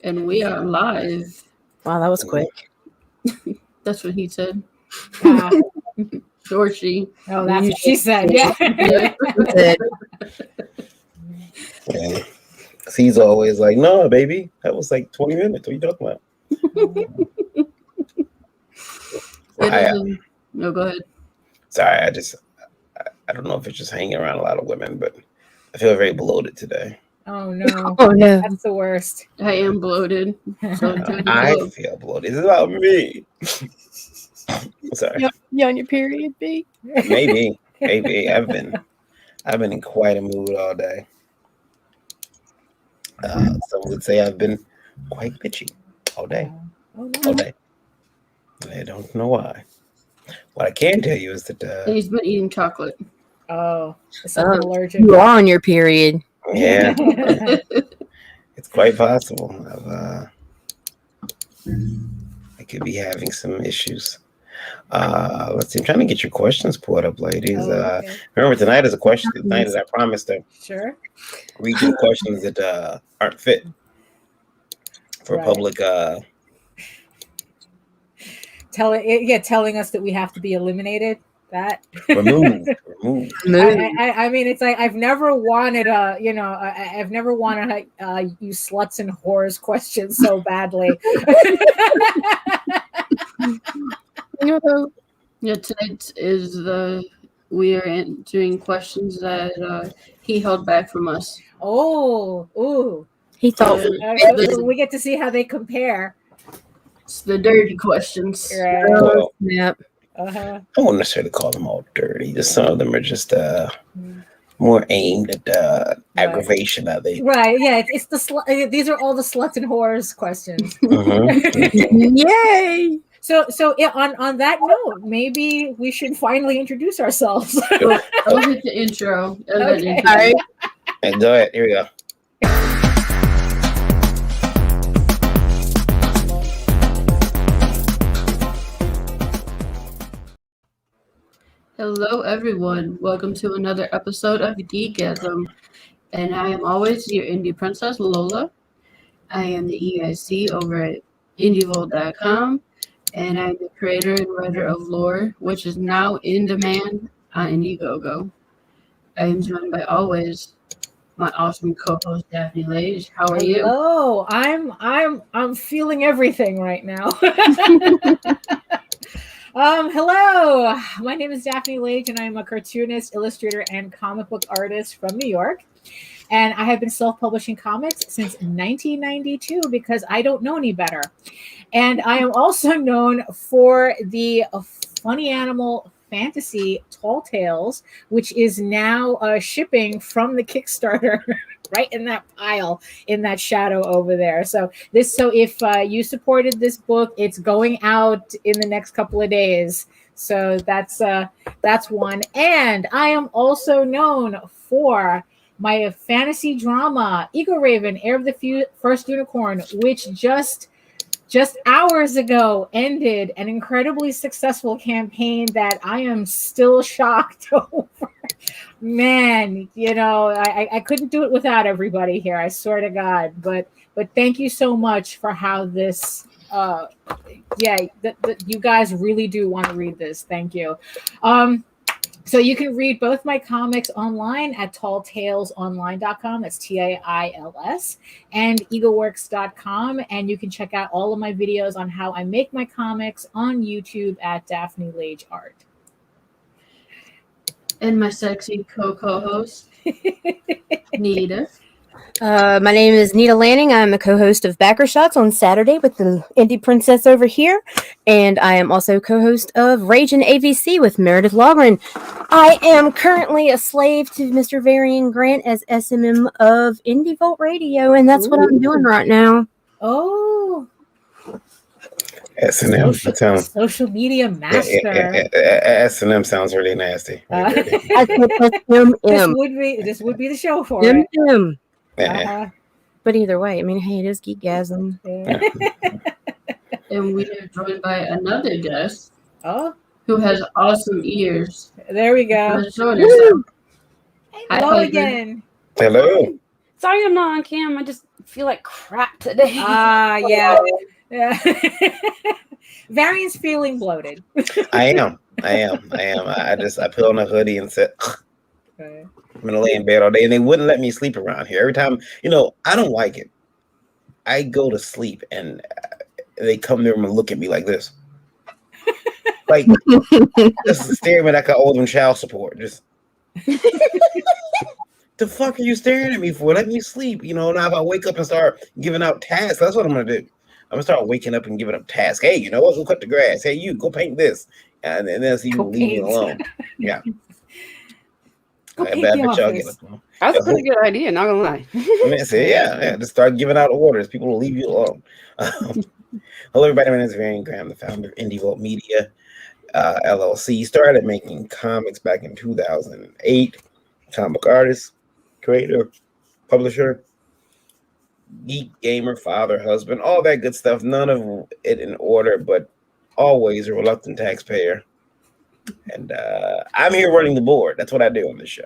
And we are live. Wow, that was quick. That's what he said. Ah, Or she. oh, that's what she said. Yeah. Yeah. And he's always like, "No, baby, that was like 20 minutes. What are you talking about?" No, go ahead. Sorry, I don't know if it's just hanging around a lot of women, but I feel very bloated today. Oh no. Oh no. That's the worst. I am bloated. So I feel bloated. It's about me. Sorry. You on your period, B? Maybe. I've been in quite a mood all day. Some would say I've been quite bitchy all day. Oh, All no. day. I don't know why. What I can tell you is that he's been eating chocolate. Oh, is something allergic. You are on your period. yeah, it's quite possible. I could be having some issues. Let's see. I'm trying to get your questions pulled up, ladies. Oh, okay. Remember, tonight is a question night, as I promised to Sure. read you questions that aren't fit for Right. public. Telling us that we have to be eliminated. That Removed. I mean, it's like I've never wanted I've never wanted you sluts and whores questions so badly. Yeah, tonight is we are doing questions that he held back from us. Ooh. He thought So we get to see how they compare. It's the dirty questions. Right. Well, Yep. Uh-huh. I won't necessarily call them all dirty. Just some of them are just more aimed at aggravation. I think. Right. Yeah. It's the these are all the sluts and whores questions. Yay! So yeah, on that note, maybe we should finally introduce ourselves. I'll hit the intro. Okay. All right. And go ahead. Here we go. Hello, everyone. Welcome to another episode of Geekgasm. And I am always your indie princess, Lola. I am the EIC over at indievolt.com, and I'm the creator and writer of lore, which is now in demand on Indiegogo. I am joined by always my awesome co-host Daphne Lage. How are you? Hello. I'm feeling everything right now. Hello. My name is Daphne Lage, and I'm a cartoonist, illustrator, and comic book artist from New York. And I have been self-publishing comics since 1992 because I don't know any better. And I am also known for the funny animal fantasy Tall Tales, which is now shipping from the Kickstarter right in that pile, in that shadow over there. So if you supported this book, it's going out in the next couple of days. So that's one. And I am also known for my fantasy drama, Eagle Raven, Heir of the First Unicorn, which just hours ago ended an incredibly successful campaign that I am still shocked over. Man, I couldn't do it without everybody here. I swear to God. But thank you so much for how this. You guys really do want to read this. Thank you. So you can read both my comics online at talltalesonline.com. That's TAILS, and eagleworks.com. And you can check out all of my videos on how I make my comics on YouTube at Daphne Lage Art. And my sexy co-host, Nita. My name is Nita Lanning. I'm a co-host of Backer Shots on Saturday with the Indie Princess over here. And I am also co-host of Rage and AVC with Meredith Logren. I am currently a slave to Mr. Varian Grant as SMM of Indie Volt Radio, and that's what I'm doing right now. Oh. S&M. Social media master. S&M sounds really nasty. This would be the show for it. But either way, I mean, hey, it is Geekgasm. And we are joined by another guest who has awesome ears. There we go. Hello again. Hello. Sorry I'm not on cam. I just feel like crap today. Yeah. Varian's feeling bloated. I am. I put on a hoodie and said, Okay. I'm gonna lay in bed all day, and they wouldn't let me sleep around here. Every time, I don't like it. I go to sleep, and they come there and look at me like this, like just staring at me like I owe them child support. Just the fuck are you staring at me for? Let me sleep. Now if I wake up and start giving out tasks, that's what I'm gonna do. I'm gonna start waking up and giving up tasks. Hey, you know what? Go cut the grass. Hey, you go paint this, and then so you leave me alone. Yeah. Go paint the office. That's a pretty good idea, not gonna lie. Yeah, just start giving out orders. People will leave you alone. Hello, everybody. My name is Varian Graham, the founder of Indie Vault Media LLC. Started making comics back in 2008. Comic artist, creator, publisher, geek, gamer, father, husband, all that good stuff. None of it in order, but always a reluctant taxpayer. And I'm here running the board. That's what I do on this show.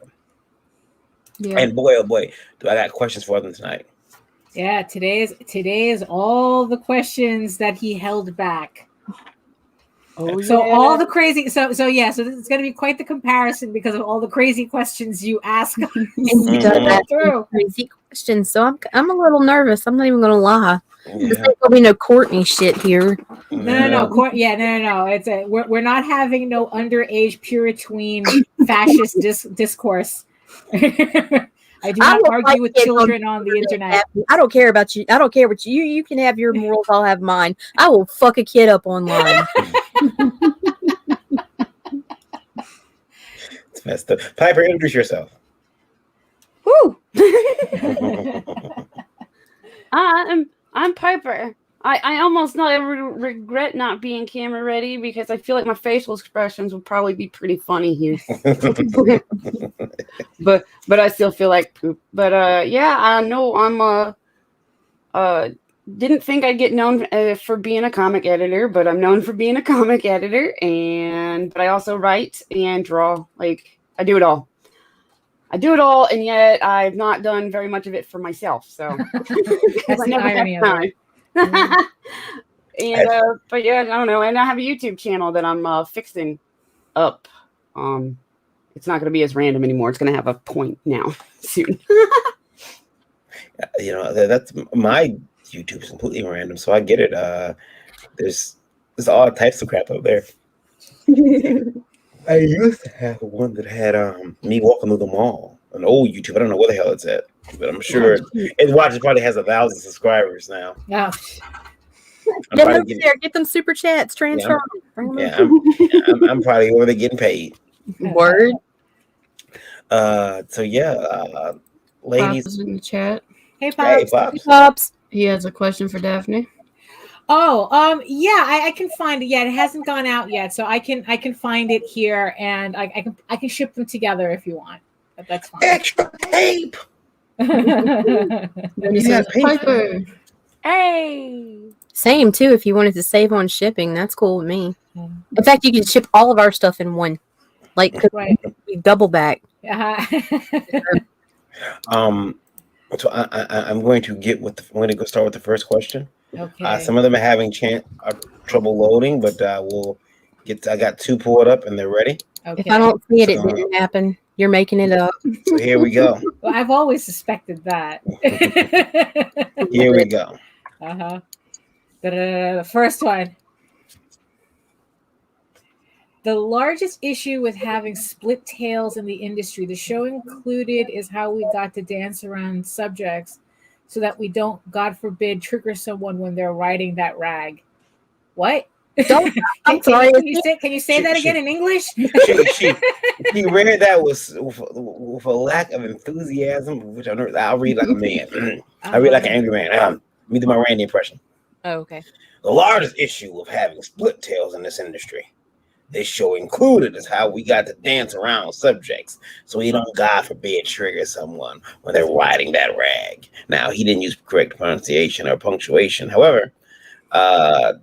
Yeah. And boy, oh boy, do I got questions for them tonight. Yeah, today is all the questions that he held back. All the crazy. So it's going to be quite the comparison because of all the crazy questions you ask. Crazy questions. So I'm a little nervous. I'm not even going to lie. There's going to be no Courtney shit here. No. No. It's we're not having no underage pure-tween fascist discourse. I do not argue with children on the internet. I don't care about you. I don't care what you can have your morals. I'll have mine. I will fuck a kid up online. It's messed up. Piper, introduce yourself. Woo! I'm Piper. I almost not ever regret not being camera ready because I feel like my facial expressions would probably be pretty funny here. but I still feel like poop. But I know I'm didn't think I'd get known for being a comic editor, but I'm known for being a comic editor, but I also write and draw. Like I do it all. And yet I've not done very much of it for myself. So that's the irony of it. But yeah, I don't know. And I have a YouTube channel that I'm fixing up. It's not going to be as random anymore. It's going to have a point now soon. That's my YouTube is completely random, so I get it. There's all types of crap up there. I used to have one that had me walking through the mall. An old YouTube. I don't know where the hell it's at, but I'm sure it probably has 1,000 subscribers now. Yeah. Get them super chats. Transfer. I'm probably over there getting paid. Word. Pops Ladies in the chat. Hey, Pops. Hey, Pops. He has a question for Daphne. Oh, I can find it. Yeah, it hasn't gone out yet, so I can find it here, and I can ship them together if you want. But that's fine. Extra tape. Piper. Hey. Same too. If you wanted to save on shipping, that's cool with me. In fact, you can ship all of our stuff in one, like we double back. So I'm going to I'm going to go start with the first question. Okay. Some of them are having trouble loading, but we'll get. I got 2 pulled up and they're ready. Okay. If I don't see it, it didn't happen. You're making it up. So here we go. Well, I've always suspected that. Here we go. The first one. The largest issue with having split tales in the industry, the show included, is how we got to dance around subjects so that we don't, God forbid, trigger someone when they're writing that rag. What? I'm sorry. Can you say that again in English? She read that with a lack of enthusiasm, which I'll read like a man. I read like an angry man. Let me do my Randy impression. Oh, okay. The largest issue of having split tales in this industry. This show included is how we got to dance around subjects so we don't, God forbid, trigger someone when they're writing that rag. Now, he didn't use correct pronunciation or punctuation. However, I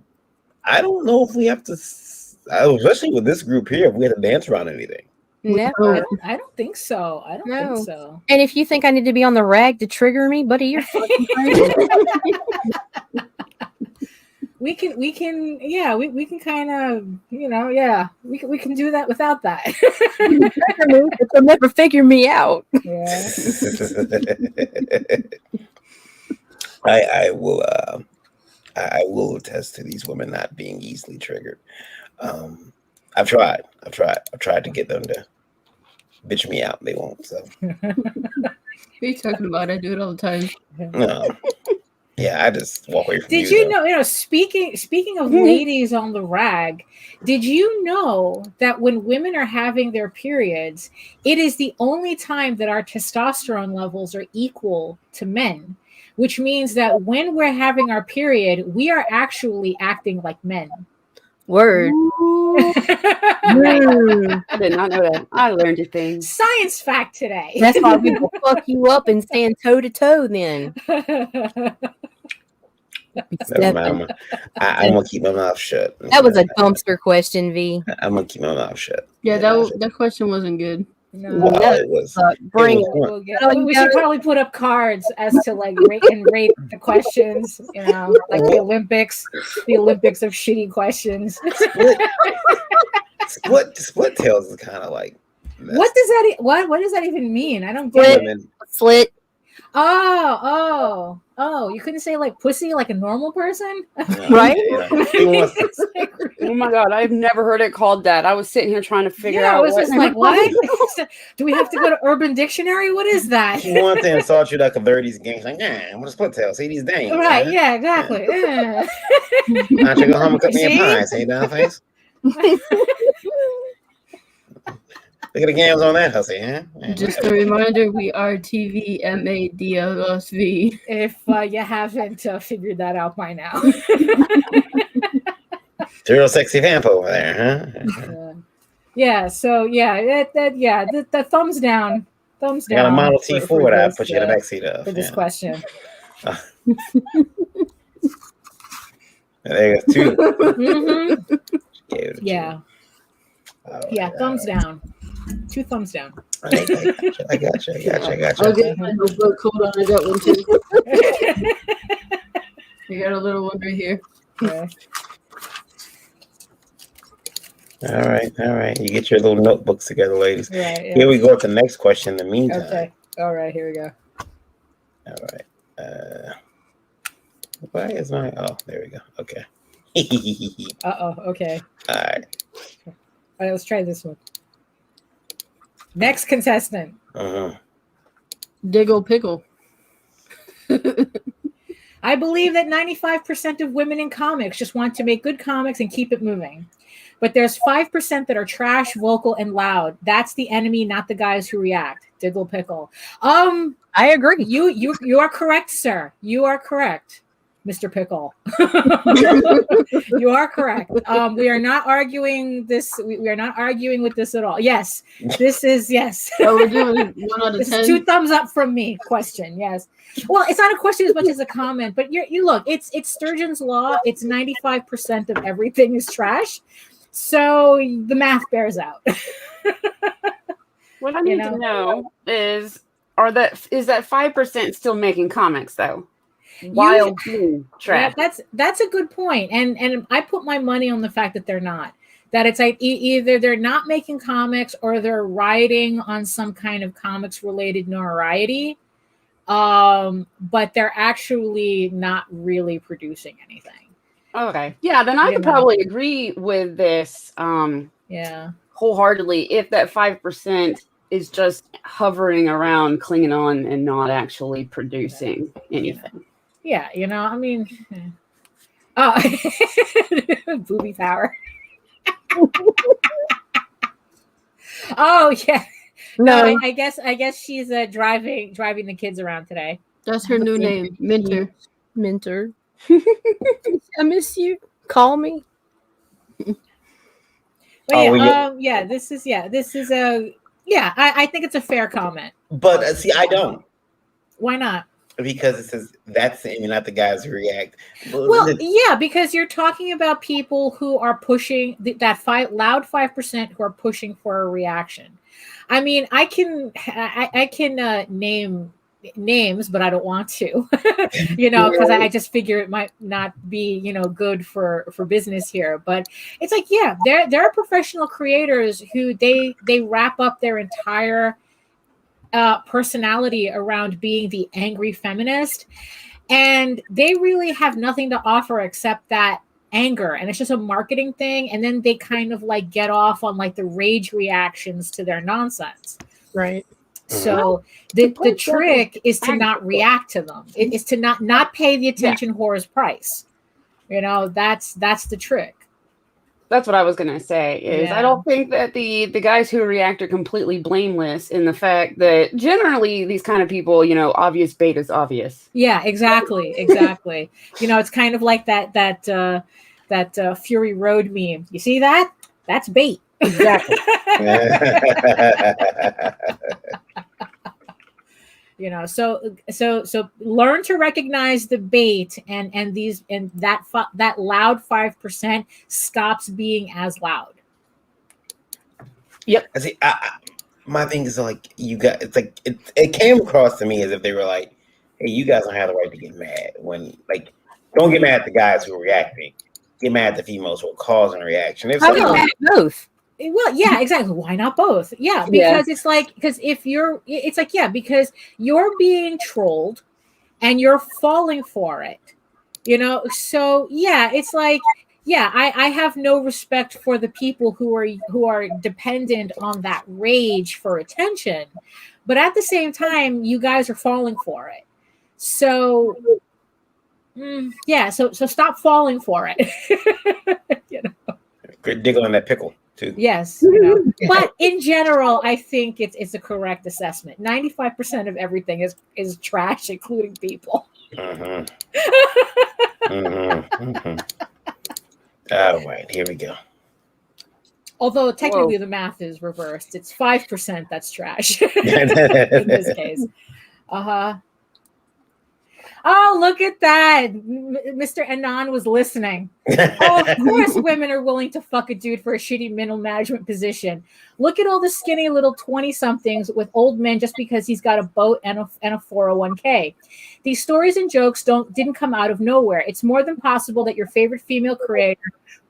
don't know if we have to, especially with this group here, if we have to dance around anything. Never. I don't think so. I don't No. think so. And if you think I need to be on the rag to trigger me, buddy, you're fucking crazy. We can we can kind of, we can do that without that. Trigger me, but they'll never figure me out. Yeah. I will attest to these women not being easily triggered. I've tried to get them to bitch me out. They won't. So What are you talking about? I do it all the time. no. Yeah, I just walk away from Did you know, speaking of ladies on the rag, did you know that when women are having their periods, it is the only time that our testosterone levels are equal to men, which means that when we're having our period, we are actually acting like men. Word. I did not know that. I learned a thing. Science fact today. That's why we will fuck you up and stand toe to toe then. Never mind. I'm gonna keep my mouth shut. That was a dumpster question, V. I'm gonna keep my mouth shut. Yeah, that question wasn't good. No. Well, it was. Bring it it. was We should probably put up cards as to like rate the questions, like the Olympics of shitty questions. Split tails is kind of like. What does that even mean? I don't Split. get it. Slit. Oh, you couldn't say like pussy like a normal person? Right? Oh my god, I've never heard it called that. I was sitting here trying to figure out. I was just like, what? Do we have to go to Urban Dictionary? What is that? He wants to insult you like a bird. These games like, I'm gonna split tail. See these dames. Right? Yeah, exactly. Why don't you go home and cook me a pie? See down face. Look at the games on that hussy, huh? Just a reminder, we are TVMADLSV. If you haven't figured that out by now. Real sexy vamp over there, huh? The thumbs down. Thumbs down. I got a Model T Ford. I put you in the backseat of. For this question. There you go. Two. Mm-hmm. Yeah. Thumbs down. 2 thumbs down. I got you. I'll get my notebook. Hold on, I got one too. I got a little one right here. Okay. All right. You get your little notebooks together, ladies. Right, yeah. Here we go with the next question. In the meantime. Okay. All right. Here we go. All right. Why is my? Oh, there we go. Okay. Okay. All right. All right. Let's try this one. Next contestant. Diggle pickle. I believe that 95% of women in comics just want to make good comics and keep it moving. But there's 5% that are trash, vocal, and loud. That's the enemy, not the guys who react. Diggle pickle. I agree. You are correct, sir. You are correct, Mr. Pickle. You are correct. We are not arguing this. We are not arguing with this at all. Yes, this is yes. So we're doing 1 out of 10. 2 thumbs up from me. Question. Yes. Well, it's not a question as much as a comment, but you look. It's Sturgeon's law. It's 95% of everything is trash. So the math bears out. What I need to know is that 5% still making comics though? While being trash. That's a good point. And I put my money on the fact that they're not. That it's like either they're not making comics or they're riding on some kind of comics related notoriety. But they're actually not really producing anything. Okay. Yeah, then I could probably agree with this wholeheartedly if that 5% is just hovering around, clinging on, and not actually producing anything. Yeah, I mean, booby power. Oh yeah. No, I guess she's driving the kids around today. That's her new name, Minter. I miss you. Call me. But this is I think it's a fair comment. But see, I don't. Why not? Because it says that's the enemy, not the guys who react. Well, because you're talking about people who are pushing that loud 5% who are pushing for a reaction. I mean, I can name names, but I don't want to, because I just figure it might not be, good for business here. But it's like, yeah, there are professional creators who they wrap up their entire personality around being the angry feminist, and they really have nothing to offer except that anger, and it's just a marketing thing. And then they kind of like get off on like the rage reactions to their nonsense. Right. So the trick is to not react to them. It is to not pay the attention whore's price. That's the trick. That's what I was going to say is I don't think that the guys who react are completely blameless in the fact that generally these kind of people, obvious bait is obvious. Yeah, exactly. It's kind of like that Fury Road meme. You see that? That's bait. Exactly. So learn to recognize the bait, and that loud 5% stops being as loud. Yep. I see. My thing is like it came across to me as if they were like, "Hey, you guys don't have the right to get mad when don't get mad at the guys who are reacting. Get mad at the females who are causing a reaction." How get mad at both? Well, yeah, exactly. Why not both? Yeah, because it's like, because you're being trolled and you're falling for it, So yeah, it's like, yeah, I have no respect for the people who are dependent on that rage for attention, but at the same time, you guys are falling for it. So so stop falling for it. Dig on that pickle. Too. Yes, but in general, I think it's a correct assessment. 95% of everything is trash, including people. All right, here we go. Although technically the math is reversed. It's 5% that's trash in this case. Oh, look at that. Mr. Anand was listening. Oh, of course women are willing to fuck a dude for a shitty middle management position. Look at all the skinny little 20-somethings with old men just because he's got a boat and a 401k. These stories and jokes didn't come out of nowhere. It's more than possible that your favorite female creator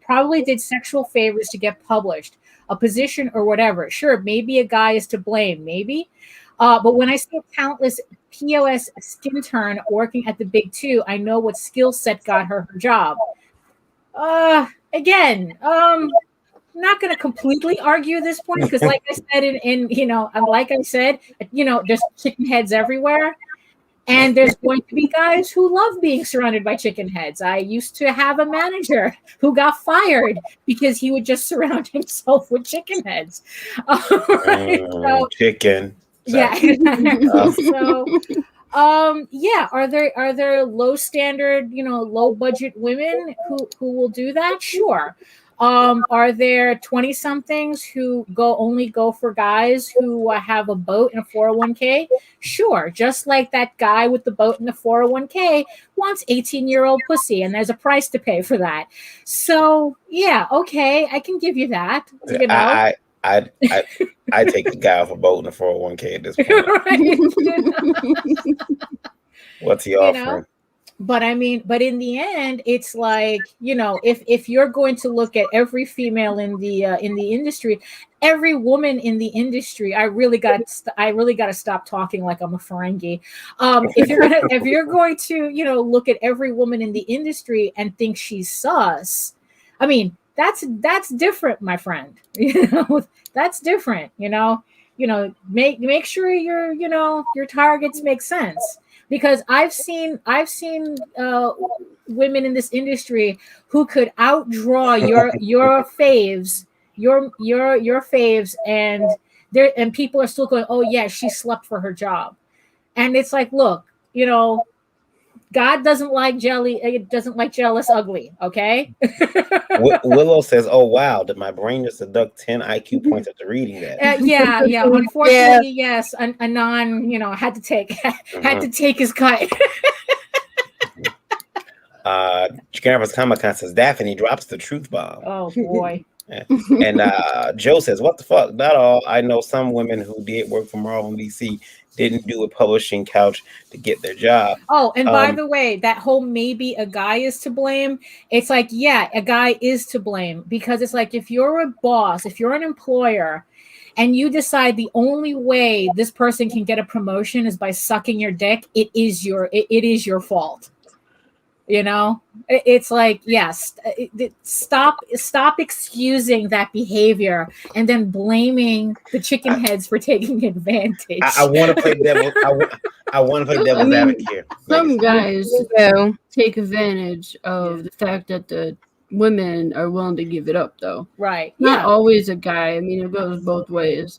probably did sexual favors to get published, a position or whatever. Sure, maybe a guy is to blame, maybe. But when I see a countless POS skin turn working at the big two, I know what skill set got her job. Again, I'm not going to completely argue this point because, like I said, there's chicken heads everywhere, and there's going to be guys who love being surrounded by chicken heads. I used to have a manager who got fired because he would just surround himself with chicken heads. Chicken. Yeah. So, are there low standard, low budget women who will do that? Sure. Are there 20-somethings who only go for guys who have a boat and a 401k? Sure. Just like that guy with the boat and the 401k wants 18-year-old pussy, and there's a price to pay for that. So yeah, okay, I can give you that. I take the guy off a boat and a 401k at this point. What's he offering? But in the end, it's like, if you're going to look at every female in the industry, every woman in the industry, I really got to stop talking like I'm a Ferengi. If you're going to look at every woman in the industry and think she's sus, I mean, that's different, my friend. That's different. Make sure your targets make sense. Because I've seen women in this industry who could outdraw your faves, your faves, and people are still going, oh yeah, she slept for her job, and it's like, look, God doesn't like jealous ugly. Okay. Willow says, "Oh wow, did my brain just deduct 10 IQ points after reading that?" Yeah. Unfortunately, yes. Anon, had to take his cut. Chicken Comic-Con says Daphne drops the truth bomb. Oh boy. And Joe says, "What the fuck? Not all. I know some women who did work for Marvel and DC didn't do a publishing couch to get their job." Oh, and by the way, that whole maybe a guy is to blame. It's like, yeah, a guy is to blame because it's like if you're a boss, if you're an employer, and you decide the only way this person can get a promotion is by sucking your dick, it is your fault. You know, it's like, yes, stop excusing that behavior and then blaming the chicken heads for taking advantage. I want to play devil. I want to play devil's advocate here. Some guys take advantage of the fact that the women are willing to give it up, though. Right. Not always a guy. I mean, it goes both ways.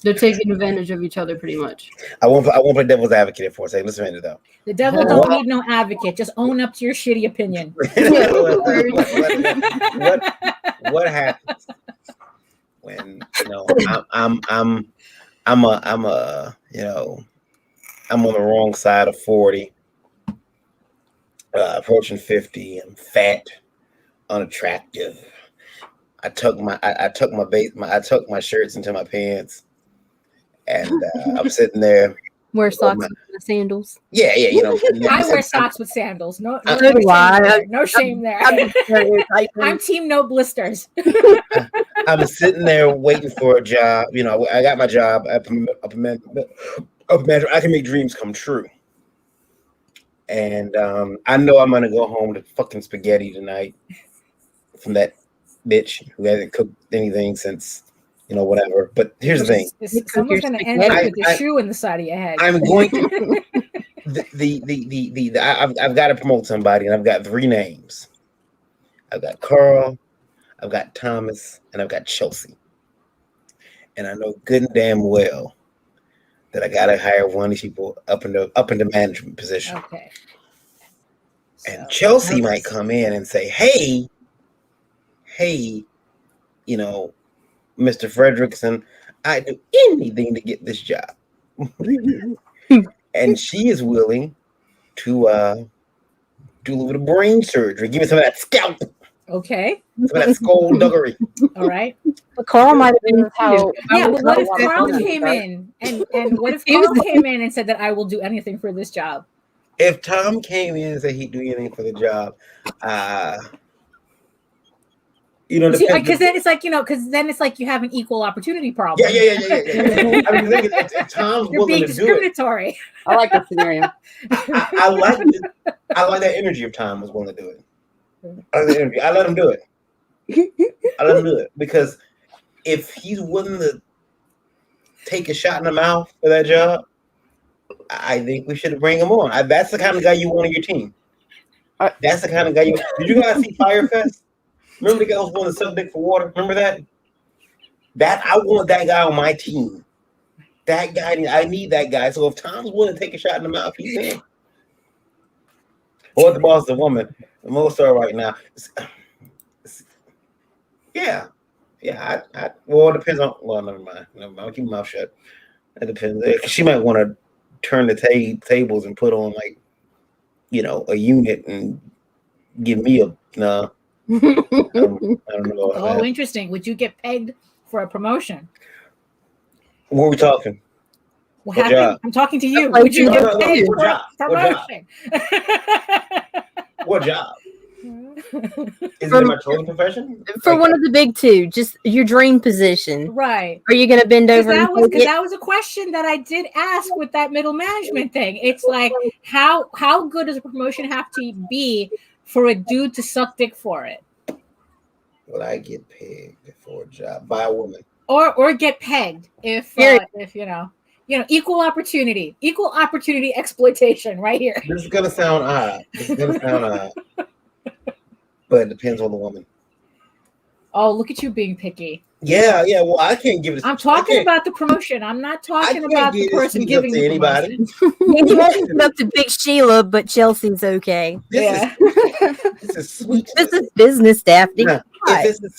They're taking advantage of each other pretty much. I won't play devil's advocate for a second. Listen to it though. The devil don't need no advocate. Just own up to your shitty opinion. What happens when I'm on the wrong side of 40, approaching 50. I'm fat, unattractive. I tuck my shirts into my pants, and I'm sitting there. Wear socks and sandals. Yeah, I wear socks with sandals. No shame there. I'm team no blisters. I'm sitting there waiting for a job. I got my job. I can make dreams come true. And I know I'm gonna go home to fucking spaghetti tonight from that bitch who hasn't cooked anything since whatever. But here's the thing: someone's gonna end up with a shoe in the side of your head. I'm going to. I've got to promote somebody, and I've got 3 names. I've got Carl, I've got Thomas, and I've got Chelsea. And I know good and damn well that I gotta hire one of these people up in the management position. Okay. And Chelsea might come in and say, hey, Mr. Fredrickson, I do anything to get this job. And she is willing to do a little bit of brain surgery. Give me some of that scalp. Okay. Some of that skullduggery. All right. But Carl might have been how. Yeah, but what if Carl came in and what if Carl came in and said that I will do anything for this job? If Tom came in and said he'd do anything for the job, because then it's like you have an equal opportunity problem. Yeah. I mean, if Tom's You're being willing to do it, discriminatory. I like that scenario. I like that energy if Tom was willing to do it. I like the energy. I let him do it because if he's willing to take a shot in the mouth for that job, I think we should bring him on. That's the kind of guy you want on your team. That's the kind of guy you. Did you guys see Firefest? Remember the guy who was willing to suck dick for water? Remember that? I want that guy on my team. That guy, I need that guy. So if Tom's willing to take a shot in the mouth, he's in. Or the boss is a woman. The most star right now. Yeah. Well, it depends on. Well, never mind. I'll keep my mouth shut. It depends. She might want to turn the tables and put on a unit and give me a no. I don't know. Oh, interesting. Would you get pegged for a promotion? What are we talking? What happened? Job? I'm talking to you. Would you get pegged for a promotion? What job? Is it my chosen profession? For one of the big 2, just your dream position. Right. Are you going to bend over? That was a question that I did ask with that middle management thing. It's like, how good does a promotion have to be for a dude to suck dick for it? Will I get pegged for a job by a woman? Or get pegged if equal opportunity exploitation right here. This is gonna sound odd. But it depends on the woman. Oh, look at you being picky. Yeah. Well, I can't give it. I'm talking about the promotion. I'm not talking about the person giving to anybody. You won't up to Big Sheila, but Chelsea's okay. This is sweet. This is business, Daphne. If it's a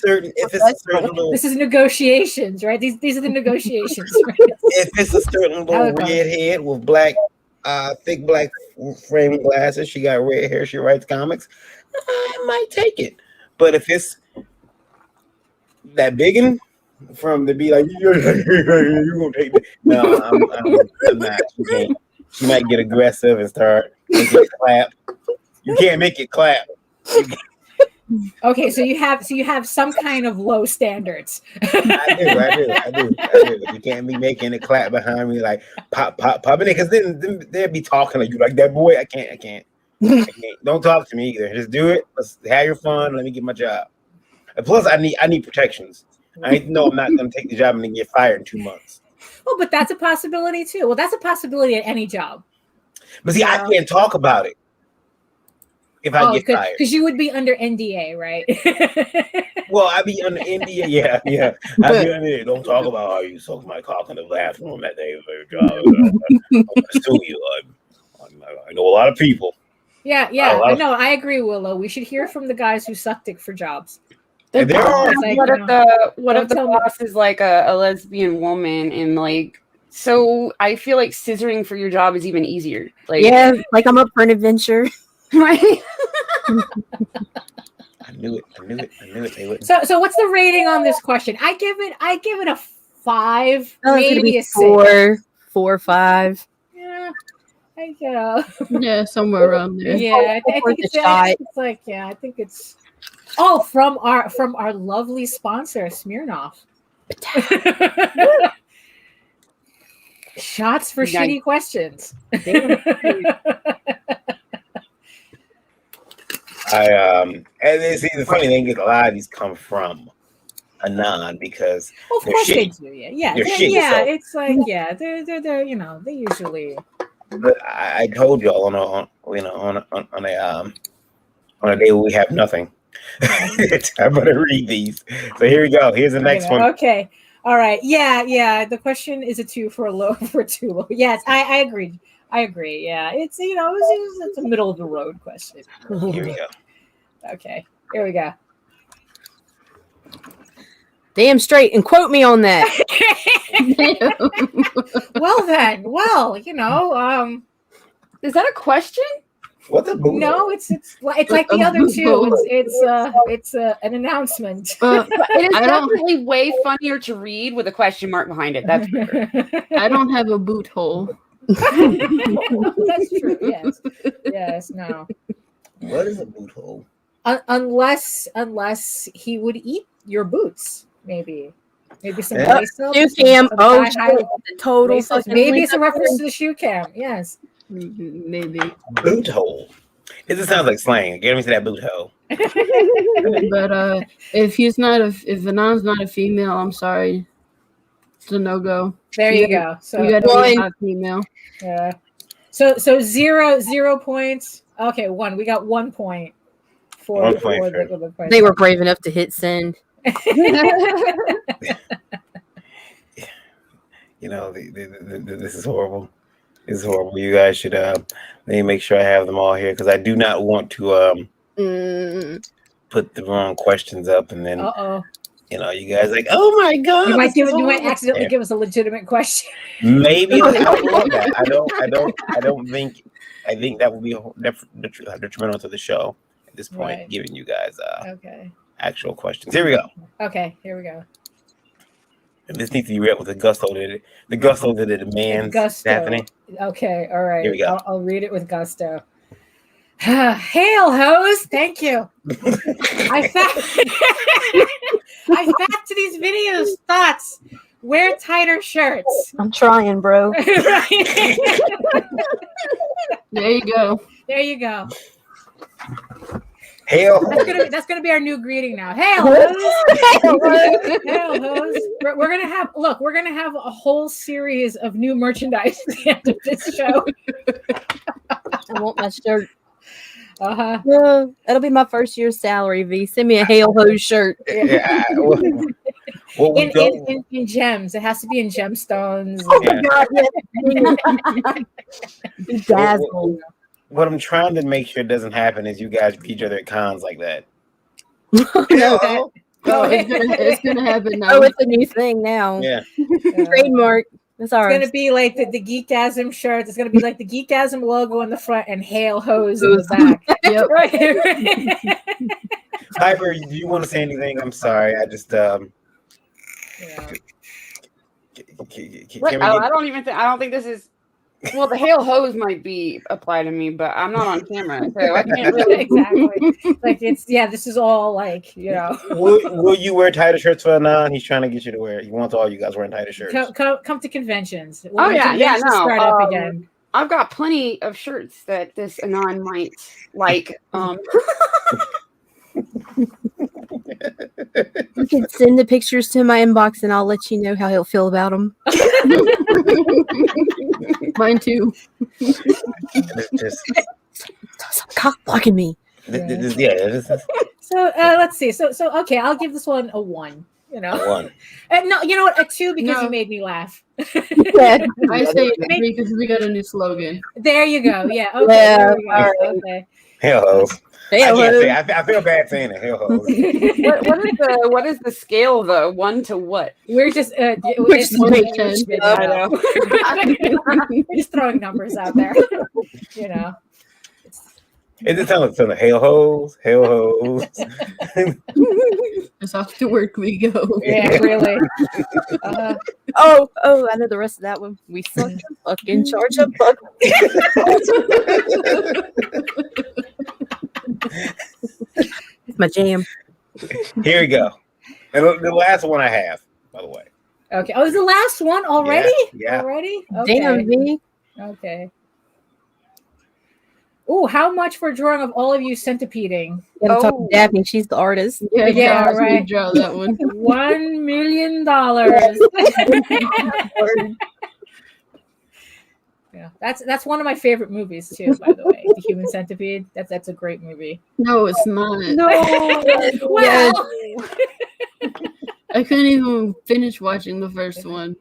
certain little, this is negotiations, right? These are the negotiations. Right? If it's a certain little redhead with black, thick black frame glasses, she got red hair, she writes comics, I might take it. But if it's that biggin from to be like you're gonna take it. No, I'm not. She can't. She might get aggressive and start making it clap. You can't make it clap. Okay, so you have some kind of low standards. I do. You can't be making it clap behind me like pop in it, because then they'll be talking like you like that boy. I can't. Don't talk to me either. Just do it. Let's have your fun. Let me get my job. And plus, I need protections. I know I'm not going to take the job and then get fired in 2 months. Well, but that's a possibility too. Well, that's a possibility at any job. But see, I can't talk about it if I get fired. Because you would be under NDA, right? Well, I'd be under NDA. Yeah. I'd be under it. Don't talk about how you sucked my cock in the bathroom that day of your job. I'm going to sue you. I know a lot of people. Yeah. No, I agree, Willow. We should hear from the guys who sucked it for jobs. What if the boss is like a lesbian woman and like, so I feel like scissoring for your job is even easier. Like, yeah, like I'm up for an adventure. Right? I knew it. They wouldn't. So what's the rating on this question? I give it a 5, maybe a 6. 4 or 5. Yeah. Yeah, somewhere around there. Yeah, I think it's like, yeah, I think it's from our lovely sponsor, Smirnoff. Shots for shitty questions. And see, the funny thing is a lot of these come from Anon because of course they do. Yeah. It's like they're they usually. But I told y'all on a day where we have nothing. I'm gonna read these. So here we go. Here's the next one. Okay. All right. Yeah. The question is a 2 for a low for 2 low. Yes, I agree. Yeah. It's it's a middle of the road question. Here we go. Okay. Here we go. Damn straight, and quote me on that. Well then, is that a question? What's a boot? No, it's like the other two. It's an announcement. It is definitely way funnier to read with a question mark behind it. That's true. I don't have a boot hole. That's true. Yes. No. What is a boot hole? Unless he would eat your boots, maybe some lace up. Shoe cam. Total. Maybe it's a reference to the shoe cam. Yes. Maybe. Boot hole. It just sounds like slang. Get me to that boot hole. But if Anon's not a female, I'm sorry. It's a no-go. There you go. So you gotta be a female. Yeah. So 0 points. Okay, 1. We got 1 point. For the question. They were brave enough to hit send. This is horrible. This is horrible. You guys should let me make sure I have them all here because I do not want to put the wrong questions up and then you guys like, oh my god, you might accidentally give us a legitimate question. Maybe I think that would be detrimental to the show at this point, right. Giving you guys actual questions. Here we go. Okay, here we go. And this needs to be read with the gusto that it demands. Stephanie. Okay, all right. Here we go. I'll read it with gusto. Hail, hose! Thank you. I fact to these videos thoughts. Wear tighter shirts. I'm trying, bro. There you go. Hail. That's gonna be our new greeting now. Hail, hose! Hail, hose! We're gonna have a whole series of new merchandise at the end of this show. I want my shirt. That'll be my first year's salary. V, send me a Hail Hose shirt. Yeah. In gems, it has to be in gemstones. Oh my god! Bedazzled. What I'm trying to make sure doesn't happen is you guys beat each other at cons like that. No, it's gonna happen now. Oh, it's a new thing now. Yeah. Trademark. It's ours. It's gonna be like the Geekgasm shirt. It's gonna be like the Geekgasm logo in the front and Hail Hose in the back. Yep. Piper, do you want to say anything? I'm sorry. I just Yeah. I don't think this is. Well, the hail hose might be apply to me, but I'm not on camera, so I can't really. Exactly. Like this is all like, Will you wear tighter shirts for Anon? He's trying to get you to wear. He wants all you guys wearing tighter shirts. come to conventions. Oh yeah, conventions start up again. I've got plenty of shirts that this Anon might like. You can send the pictures to my inbox, and I'll let you know how he'll feel about them. Mine too. Stop cock blocking me. So let's see. So okay, I'll give this one a 1. A 1. No, you know what? A 2 because No. you made me laugh. I say 3 because we got a new slogan. There you go. Yeah. Okay. Yeah, There we go. all right. Okay. Hell hose. Hell hose. I feel bad saying it. Hell hose. What is the scale though? 1 to what? We're just Which it's- is great, it's- Jen. I know. We're just throwing numbers out there. It just sounds like hell hose. Hell hose. It's off to work we go. Yeah, really. Oh, I know the rest of that one. We suck the fucking charge of buck. It's my jam. Here we go. And the last one I have, by the way. Okay. Oh, is the last one already? Yeah. Already? Okay. Damn, V. Okay. Oh, how much for a drawing of all of you centipeding? Gotta talk to Oh. Daphne. She's the artist. Yeah, gosh, we right. Draw that one. $1 million. Yeah, that's one of my favorite movies too. By the way, The Human Centipede. That's a great movie. No, it's not. No. Well, I couldn't even finish watching the first one.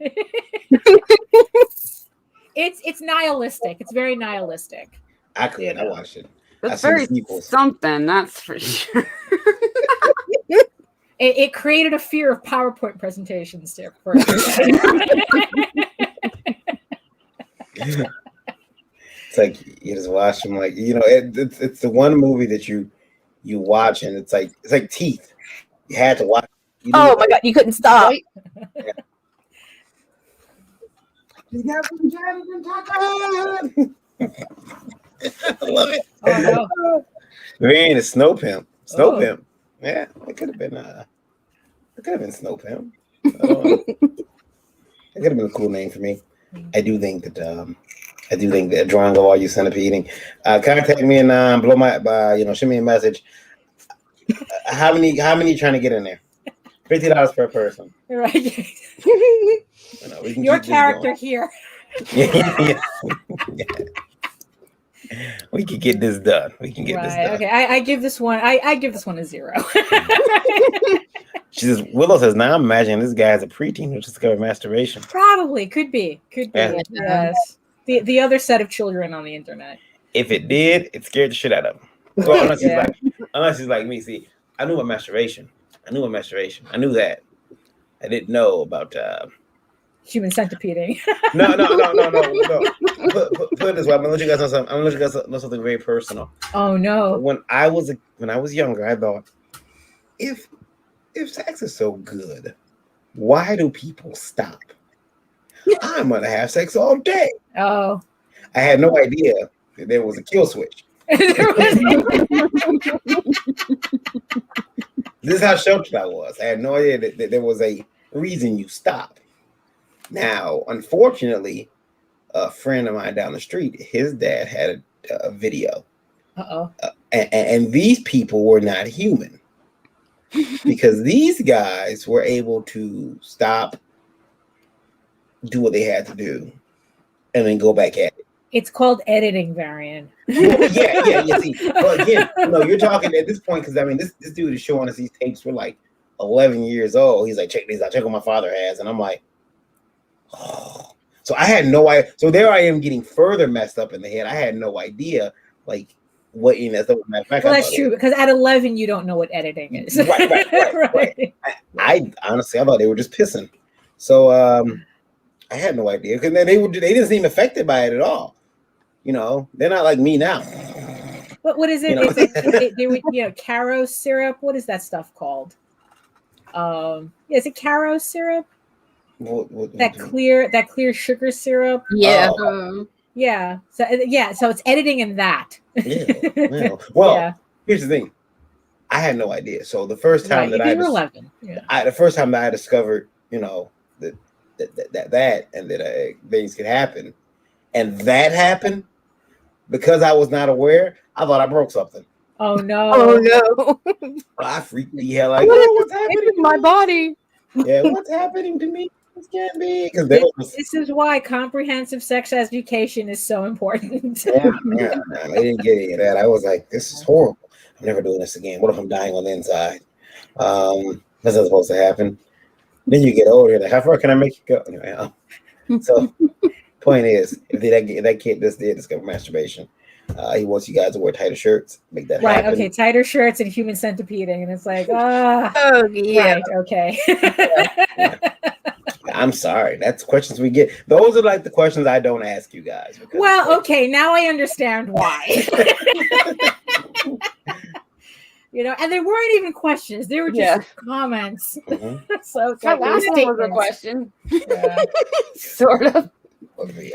it's nihilistic. It's very nihilistic. I couldn't. I watched it. That's I've very seen sequels. something. That's for sure. It created a fear of PowerPoint presentations there for everybody. It's like you just watch them, like it's the one movie that you watch and it's like teeth. You had to watch. Oh my god, you couldn't stop. I love it. Oh, no. Variant is Snow Pimp. Snow Oh. Pimp. Yeah, it could have been. It could have been Snow Pimp. It could have been a cool name for me. I do think that. I do think that drawing of all you centipeding. Contact me and blow my. Shoot me a message. How many you trying to get in there? $50 per person. Right. We can Your keep this character going. here. Yeah. We can get this done. We can get this Right. done. Okay. I give this one. I give this one a 0. She says, Willow says, now I'm imagining this guy as a preteen who discovered masturbation. Probably could be. Yeah. Yes. The other set of children on the internet. If it did, it scared the shit out of him. Well, unless he's like me. See, I knew about masturbation. I knew that. I didn't know about Human centipeding. No. Put it this way. I'm gonna let you guys know something. I'm gonna let you guys know something very personal. Oh no. When I was younger, I thought, if sex is so good, why do people stop? I'm gonna have sex all day. Oh. I had no idea that there was a kill switch. This is how sheltered I was. I had no idea that there was a reason you stop. Now, unfortunately, a friend of mine down the street, his dad had a video. Uh-oh. And these people were not human because these guys were able to stop, do what they had to do, and then go back at it. It's called editing, Varian. Yeah. See, but again, you're talking at this point because this dude is showing us these tapes. We're like 11 years old. He's like, check these out. Check what my father has, and I'm like, oh. So I had no idea. So there I am getting further messed up in the head. I had no idea, like what that's matter of fact. Well, that's true because at 11 you don't know what editing is. Right. I honestly, I thought they were just pissing. So I had no idea because they didn't seem affected by it at all. They're not like me now. What is it? You know? It's like they would, Caro syrup. What is that stuff called? Is it Caro syrup? What That do you- clear sugar syrup. Yeah. Oh, Yeah. So it's editing in that. yeah. Well, Yeah. here's the thing. I had no idea. So the first time Right. that You were 11. Yeah. the first time that I discovered, that and that things could happen, and that happened because I was not aware. I thought I broke something. Oh no. Oh no. I freaked the hell like, What is what's happening in to my me? body? Yeah, what's happening to me? This can't be because there was. This is why comprehensive sex education is so important. Yeah, I didn't get any of that. I was like, this is horrible. I'm never doing this again. What if I'm dying on the inside? That's not supposed to happen. Then you get older, like, how far can I make you go? Anyway, so point is, if that kid just did discover masturbation, he wants you guys to wear tighter shirts, make that Right. happen. Okay. Tighter shirts and human centipeding, and it's like, Oh yeah. right. Okay. Yeah. I'm sorry. That's questions we get. Those are like the questions I don't ask you guys. because- Well, okay. Now I understand why. And they weren't even questions; they were just comments. Mhm. So it's That like, last one was a statements. question. Yeah. Sort of. What the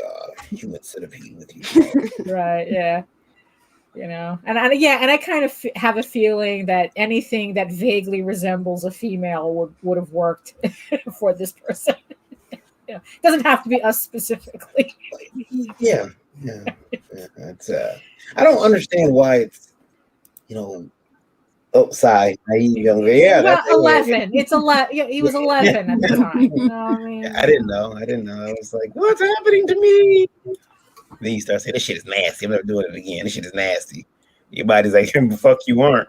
human centipede with you? Right. Yeah. And I kind of have a feeling that anything that vaguely resembles a female would have worked for this person. It doesn't have to be us specifically. Yeah. It's I don't understand why it's outside naive younger. Yeah, Well, that's 11. It's 11. Yeah, he was 11 at the time. I mean, Yeah, I didn't know. I was like, what's happening to me? Then you start saying, this shit is nasty. I'm never doing it again. This shit is nasty. Your body's like, fuck you aren't.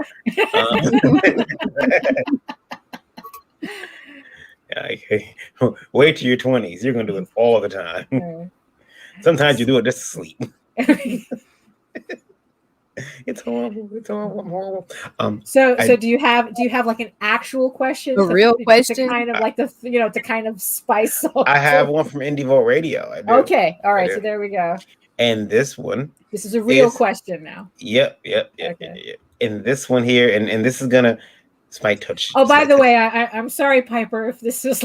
Wait till your 20s. You're going to do it all the time. Sometimes you do it just to sleep. It's horrible. I'm horrible. So do you have like an actual question? A real question? To kind of like to kind of spice up. I have one from Indie Volt Radio. I do. Okay. All right. do. So there we go. And this one. This is a real question now. Yep. Okay. And this one here, and this is gonna. This might touch. Oh, by the way, I'm sorry, Piper, if this was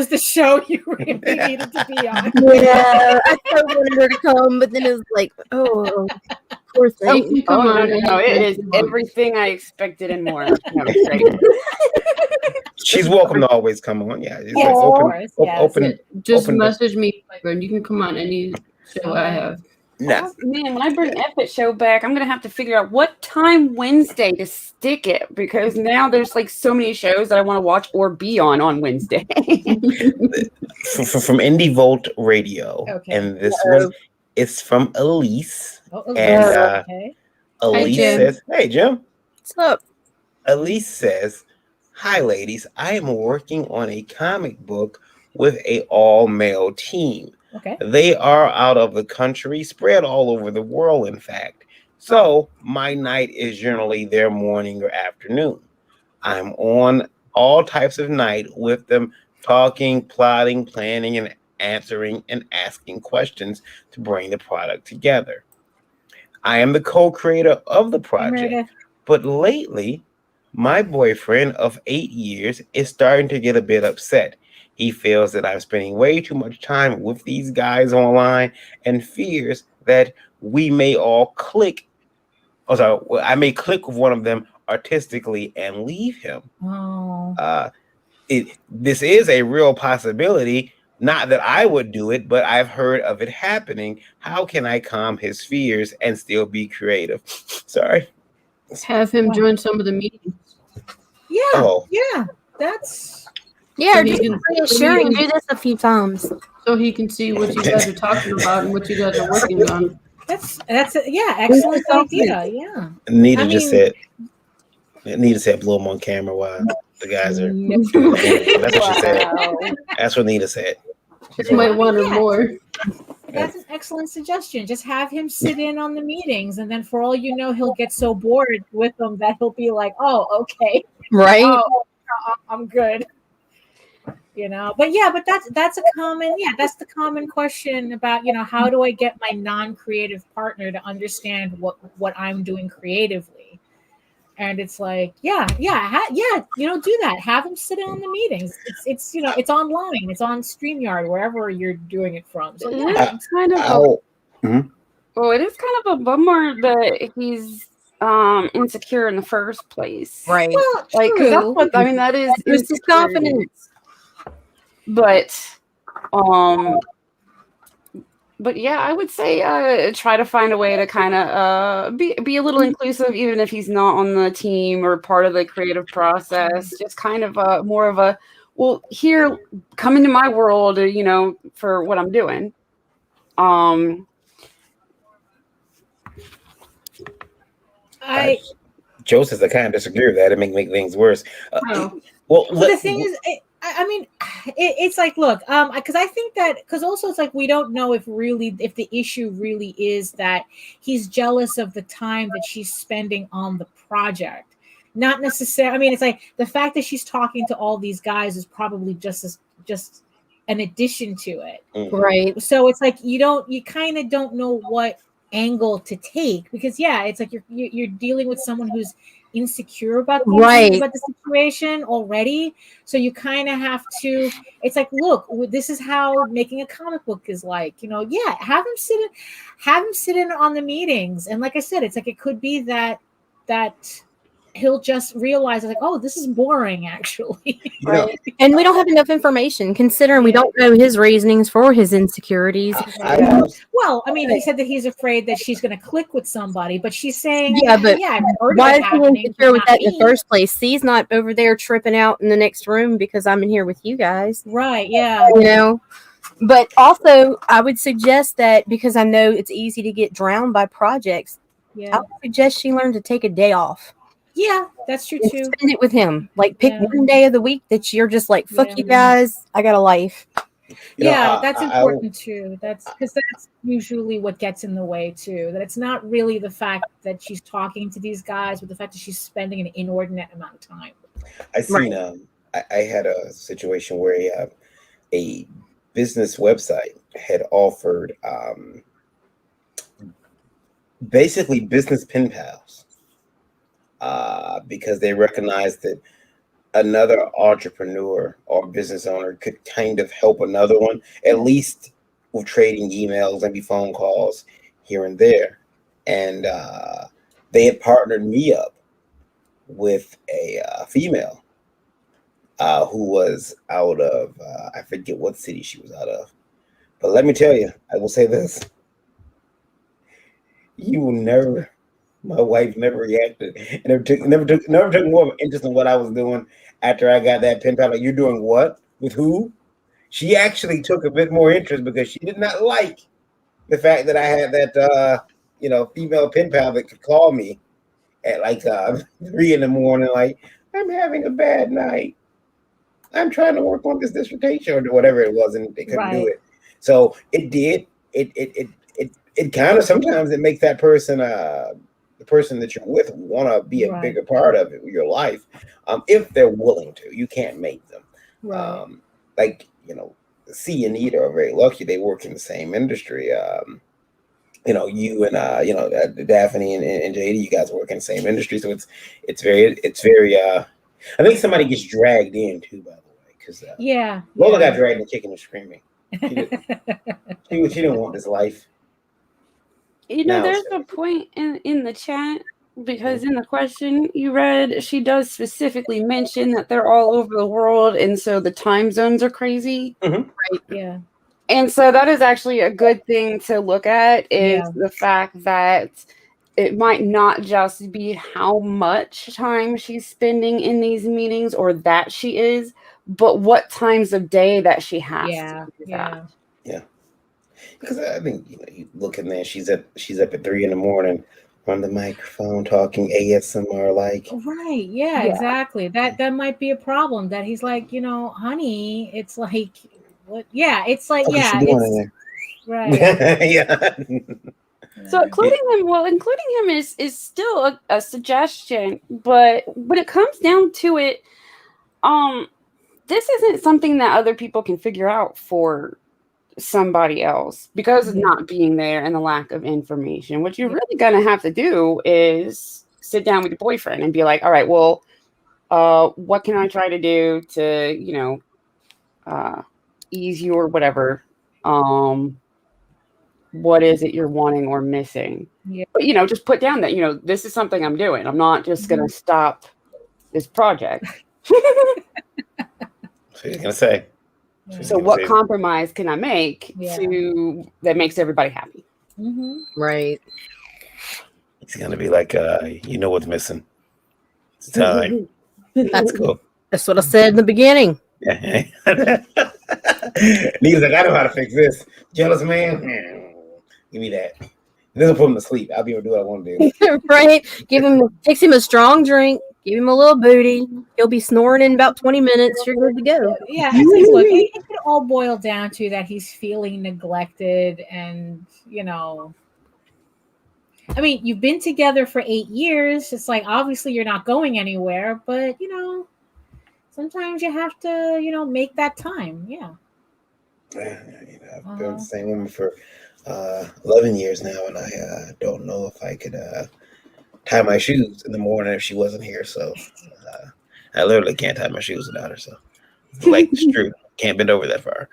the show you really needed to be on. Yeah, I so wanted her to come, but then it was like, oh, poor thing. Come on. No, it is everything I expected and more. No, it's great. She's welcome to always come on. Yeah, it's Yes, like of course, yes. open. Just Open the- message me, Piper, and you can come on any show I have. Nah. Oh, man, when I bring Epic Show back, I'm gonna have to figure out what time Wednesday to stick it because now there's like so many shows that I want to watch or be on Wednesday. From Indie Volt Radio, Okay. and this one, it's from Elise. Oh, And okay. Elise Jim. says, "Hey Jim." What's up? Elise says, "Hi ladies, I am working on a comic book with a all-male team. Okay. They are out of the country, spread all over the world, in fact. So my night is generally their morning or afternoon. I'm on all types of night with them, talking, plotting, planning, and answering and asking questions to bring the product together. I am the co-creator of the project, Meredith. but lately, my boyfriend of 8 years is starting to get a bit upset. He feels that I'm spending way too much time with these guys online and fears that we may all click. I may click with one of them artistically and leave him. Oh. This is a real possibility. Not that I would do it, but I've heard of it happening. How can I calm his fears and still be creative?" Sorry. Have him join some of the meetings. Yeah. Oh. Yeah. That's. Yeah, So or he just can- reassuring. Do this a few times. So he can see what you guys are talking about and what you guys are working on. That's excellent idea. Yeah. Nita I just mean- said, Nita said, blow him on camera while the guys are. No. That's what she said. That's what Nita said. Just might want her more. That's an excellent suggestion. Just have him sit in on the meetings, and then for all you know, he'll get so bored with them that he'll be like, "Oh, okay, Right? oh, I'm good." But that's the common question about, how do I get my non-creative partner to understand what I'm doing creatively? And it's like, do that. Have them sit in on the meetings. It's online, it's on StreamYard, wherever you're doing it from. So yeah, It's kind of it is kind of a bummer that he's insecure in the first place. Right. well, Like, because that's true. what I mean. That is Boost his insecurity. confidence. But yeah, I would say try to find a way to kind of be a little inclusive, even if he's not on the team or part of the creative process. Just kind of more of a, well, here, come into my world, for what I'm doing. Joseph, I kind of disagree with that. It make things worse. The thing is, it's like, look, because I think that, because also it's like, we don't know if the issue really is that he's jealous of the time that she's spending on the project. Not necessarily. I mean, it's like the fact that she's talking to all these guys is probably just an addition to it. Right. So it's like you kind of don't know what angle to take, because it's like you're dealing with someone who's insecure about the situation already. So you kind of have to, it's like, look, this is how making a comic book is like, have him sit in on the meetings. And like I said, it's like, it could be that he'll just realize, like, oh, this is boring, actually. Right. And we don't have enough information, considering we don't know his reasonings for his insecurities. Well, I mean, he said that he's afraid that she's going to click with somebody, but she's saying, I've heard why is he insecure with that in the first place? C's not over there tripping out in the next room because I'm in here with you guys. Right, yeah. But also, I would suggest that, because I know it's easy to get drowned by projects, I would suggest she learn to take a day off. Yeah, that's true too. Spend it with him. Like, pick one day of the week that you're just like, fuck you guys, I got a life. That's important too. That's because that's usually what gets in the way too. That it's not really the fact that she's talking to these guys, but the fact that she's spending an inordinate amount of time. I had a situation where a business website had offered basically business pen pals. Because they recognized that another entrepreneur or business owner could kind of help another one, at least with trading emails, maybe phone calls here and there. And they had partnered me up with a female who was out of, I forget what city she was out of. But let me tell you, I will say this. My wife never reacted, and never took more of an interest in what I was doing after I got that pen pal. Like, you're doing what? With who? She actually took a bit more interest because she did not like the fact that I had that female pen pal that could call me at like 3 a.m, like, I'm having a bad night. I'm trying to work on this dissertation or whatever it was, and they couldn't do it. So it did. It kind of, sometimes it makes that person the person that you're with want to be a bigger part of your life, if they're willing to. You can't make them. C and Nita are very lucky. They work in the same industry. You and Daphne and JD, you guys work in the same industry, so it's very. I think somebody gets dragged in too, by the way, because Lola got dragged in kicking and screaming. She didn't want this life. There's a point in the chat, because in the question you read, she does specifically mention that they're all over the world, and so the time zones are crazy. Right? Yeah. And so that is actually a good thing to look at, is the fact that it might not just be how much time she's spending in these meetings, or that she is, but what times of day that she has to do that. Yeah. Because I think you look in there, she's up at 3 a.m. on the microphone talking ASMR, like. Right. Yeah. Exactly. That might be a problem. That he's like, honey, it's like, what? Yeah. It's like, it's right. So including him is still a suggestion, but when it comes down to it, this isn't something that other people can figure out for somebody else because of not being there and the lack of information. What you're really going to have to do is sit down with your boyfriend and be like, all right, well, what can I try to do to, ease you or whatever? What is it you're wanting or missing? Yeah. But, just put down that, this is something I'm doing. I'm not just going to stop this project. So he's gonna say. So what compromise can I make that makes everybody happy? Right. He's gonna be like, you know what's missing. It's time. That's cool. That's what I said in the beginning. Yeah. Niggas like, I know how to fix this. Jealous man. Give me that. This will put him to sleep. I'll be able to do what I want to do. Right. Fix him a strong drink. Give him a little booty. He'll be snoring in about 20 minutes. You're good to go. Yeah, it's like, look, it could all boil down to that he's feeling neglected, and I mean, you've been together for 8 years. It's like, obviously you're not going anywhere, but sometimes you have to, make that time. Yeah. I've been with the same woman for 11 years now, and I don't know if I could tie my shoes in the morning if she wasn't here. So I literally can't tie my shoes without her. So like it's true, can't bend over that far.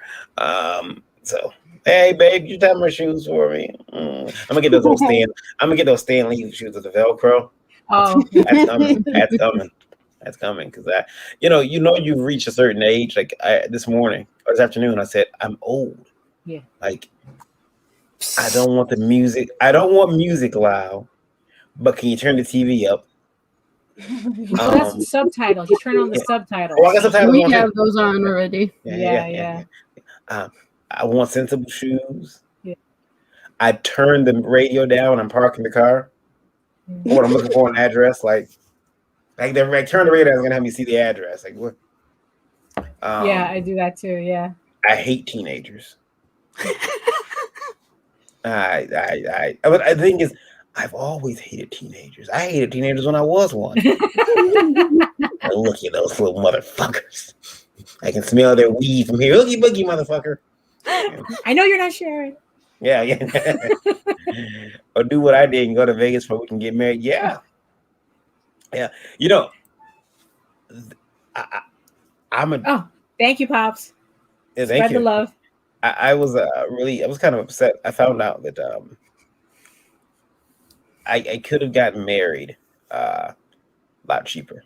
So hey, babe, you tie my shoes for me? I'm gonna get those I'm gonna get those Stan Lee shoes with the Velcro. Oh, That's coming. That's coming. That's coming because you've reached a certain age. Like this morning or this afternoon, I said I'm old. Yeah. Like I don't want the music. I don't want music loud. But can you turn the TV up? Well, that's the subtitles. You turn on the subtitles. Oh, I got subtitles. We have those on already. Yeah. I want sensible shoes. Yeah. I turn the radio down when I'm parking the car. When I'm looking for an address, like turn the radio down, it's gonna have me see the address. Like what? Yeah, I do that too. Yeah. I hate teenagers. The thing is, I've always hated teenagers. I hated teenagers when I was one. Look at those little motherfuckers. I can smell their weed from here. Oogie boogie, motherfucker. I know you're not sharing. Yeah. Or do what I did and go to Vegas so we can get married. Yeah. Oh, thank you, Pops. Yeah, Spread the love. I was kind of upset. I found out that I could have gotten married a lot cheaper.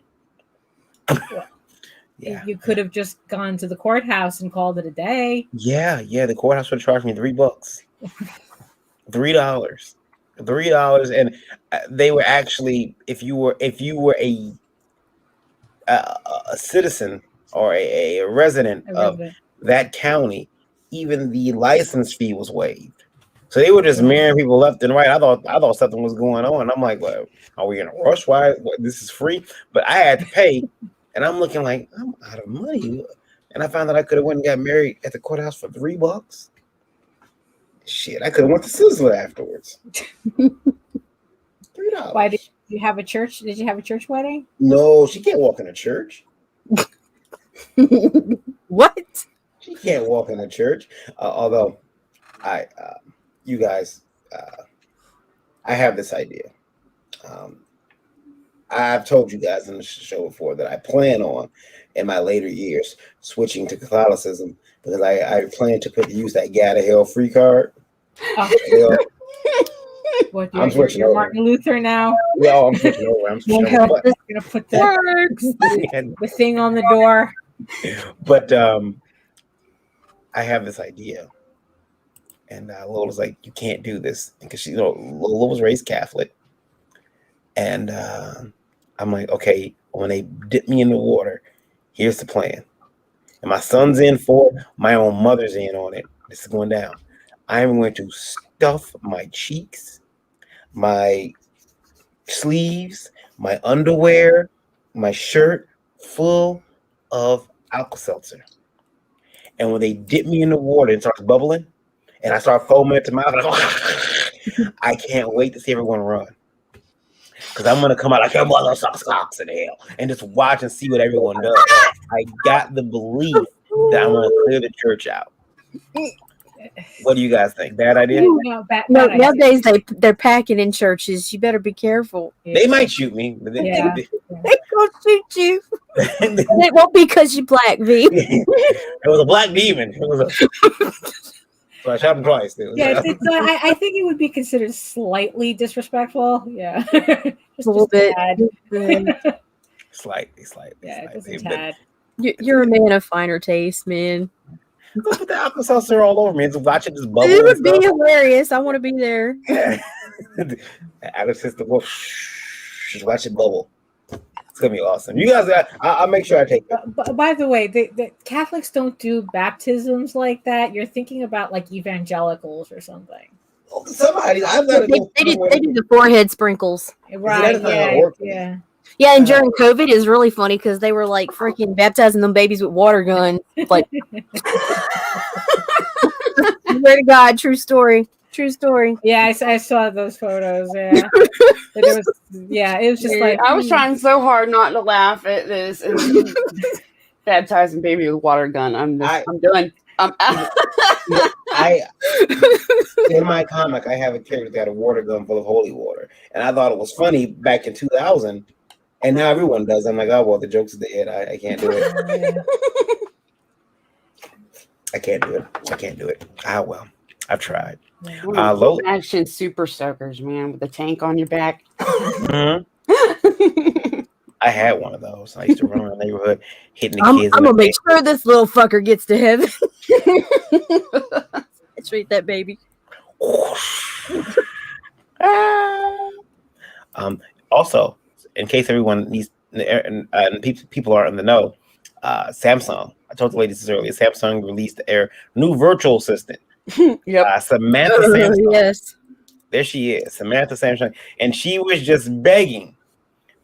Yeah. You could have just gone to the courthouse and called it a day. Yeah. The courthouse would charge me $3. $3, and they were actually, if you were a citizen or a resident of that county, even the license fee was waived. So they were just marrying people left and right. I thought something was going on. I'm like, well, are we in a rush? Why? This is free, but I had to pay, and I'm looking like I'm out of money. And I found that I could have went and got married at the courthouse for $3. Shit, I could have went to Sizzler afterwards. $3. Why did you have a church? Did you have a church wedding? No, she can't walk in a church. What? She can't walk in a church. Although, you guys, I have this idea. I've told you guys in the show before that I plan on, in my later years, switching to Catholicism because I plan to use that Get Out of Hell free card. What, I'm switching over. Martin Luther now? Yeah, I'm switching over. I'm gonna put the thing on the door. But I have this idea. And Lola's like, you can't do this because Lola was raised Catholic. And I'm like, okay, when they dip me in the water, here's the plan. And my son's in for it. My own mother's in on it. This is going down. I'm going to stuff my cheeks, my sleeves, my underwear, my shirt full of Alka-Seltzer. And when they dip me in the water, it starts bubbling. And I start foaming at the mouth. I can't wait to see everyone run. because I'm gonna come out like your mother sucks cocks in hell and just watch and see what everyone does. I got the belief that I'm gonna clear the church out. What do you guys think? Bad idea? No, bad idea. Nowadays they're packing in churches. You better be careful. They might shoot me, but they Yeah. They gonna shoot you. And it won't be because you black, V. It was a black demon. It was a. So I shot him twice. Yeah, I think it would be considered slightly disrespectful. Yeah, just A little bit. tad. Slightly. Yeah, just a tad. You're a man of finer taste, man. Go put the alka seltzer all over me and just watch it just bubble. It would be hilarious. I want to be there. Yeah. Out of system. Just watch it bubble. It's gonna be awesome. You guys, I'll make sure I take it. But by the way, the Catholics don't do baptisms like that. You're thinking about like evangelicals or something. Somebody, I've got to go. They do the forehead sprinkles. Right? Yeah. Yeah. Yeah, and during COVID is really funny because they were like freaking baptizing them babies with water guns. Like, swear to God, true story. Yeah, I saw those photos. Yeah, it was just like I was trying so hard not to laugh at this and baptizing baby with water gun. I'm done. I'm out. In my comic, I have a character that had a water gun full of holy water, and I thought it was funny back in 2000, and now everyone does. I'm like, oh well, the joke's at the end. I can't do it. I can't do it. Ah well, I've tried. Lola. Action super soakers, man, with a tank on your back. Mm-hmm. I had one of those. I used to run around the neighborhood hitting the kids. I'm gonna make sure this little fucker gets to heaven. Treat that baby. Also, in case everyone needs and people are in the know, Samsung. I told the ladies this earlier. Samsung released their new virtual assistant. Yep. Samantha Samsung. Yes. There she is, Samantha Samsung, and she was just begging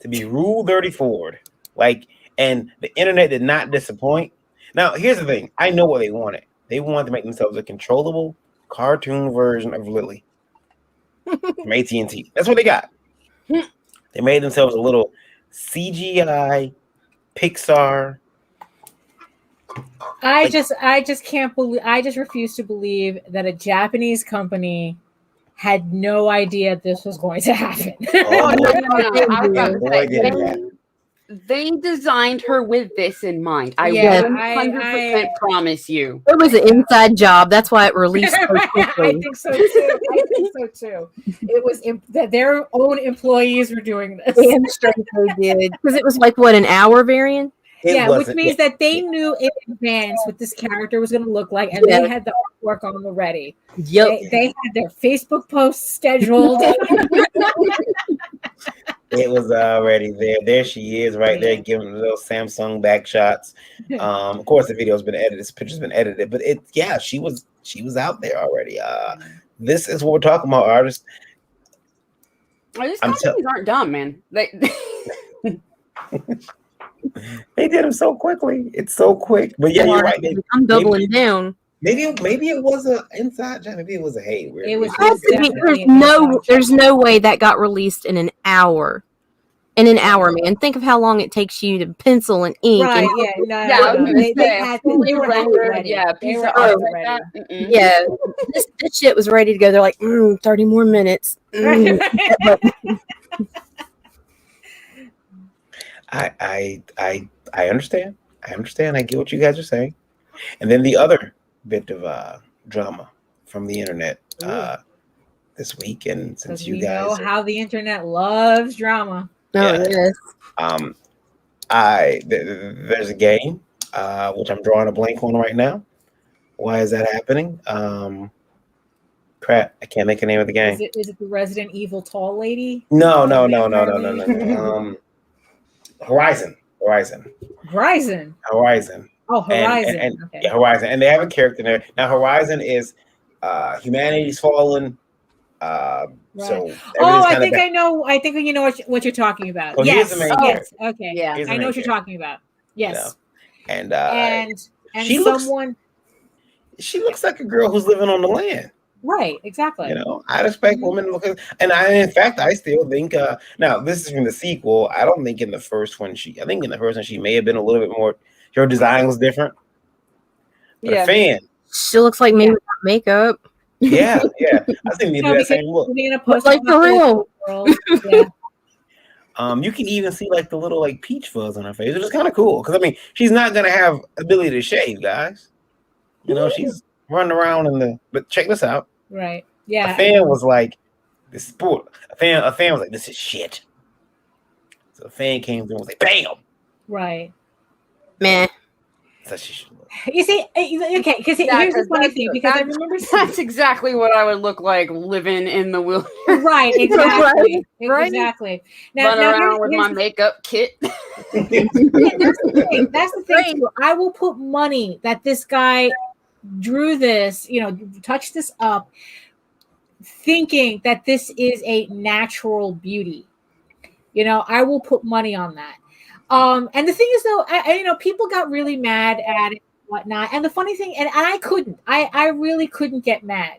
to be Rule 34'd. Like, and the internet did not disappoint. Now, here's the thing. I know what they wanted. They wanted to make themselves a controllable cartoon version of Lily from AT&T. That's what they got. They made themselves a little CGI Pixar. I just can't believe. I just refuse to believe that a Japanese company had no idea this was going to happen. Oh, no. I was about to No say, idea. they designed her with this in mind. I Yeah, 100% promise you. It was an inside job. That's why it released so I quickly. think so too. It was that their own employees were doing this. Damn straight they did. Because it was like, what, an hour variant? Which means that they knew in advance what this character was going to look like, and they had the artwork on already. Yep. They had their Facebook posts scheduled. It was already there. There she is, right there, giving little Samsung back shots. Of course, the video's been edited. This picture's been edited, but she was out there already. This is what we're talking about, artists. These companies aren't dumb, man. They did them so quickly. It's so quick. But yeah, you're right. I'm doubling down. Maybe it was an inside job. Maybe it was a hey. It was There's no way that got released in an hour. In an hour, man. Think of how long it takes you to pencil and ink. Right? They were ready. Piece of art art ready. like that. Yeah, this shit was ready to go. They're like, 30 more minutes. I understand. I get what you guys are saying. And then the other bit of drama from the internet this week, and since you guys know how the internet loves drama. Yes. There's a game which I'm drawing a blank on right now. Why is that happening? Crap, I can't make the name of the game. Is it the Resident Evil tall lady? No. Horizon. Oh, Horizon. And okay. yeah, Horizon. And they have a character in there. Now, Horizon is humanity's fallen. Right. So I think I know what you're talking about. So yes. Okay. Yeah. I know what you're talking about. Yes. You know? And she looks like a girl who's living on the land. Right, exactly. You know, I'd expect women to look at, and in fact, I still think, now this is from the sequel. I don't think in the first one I think in the first one she may have been a little bit more, her design was different. But a fan, She looks like me without makeup. yeah. I think they do that same look. Being a Like for real. world, yeah. You can even see like the little like peach fuzz on her face, which is kind of cool. Because I mean, she's not gonna have ability to shave, guys. You know, she's running around But check this out. Right. Yeah. A fan was like, "This sport." A fan was like, "This is shit." So a fan came through and was like, "Bam!" Right. Meh. So she should look. You see, okay, because here's the funny thing, because I remember that's exactly what I would look like living in the wilderness. Right, exactly. Right. Exactly. Run around with my makeup kit. That's the thing. That's the thing. Too. I will put money that this guy drew this, touched this up, thinking that this is a natural beauty. I will put money on that. And the thing is, though, I people got really mad at it and whatnot. And the funny thing, and I couldn't, I really couldn't get mad,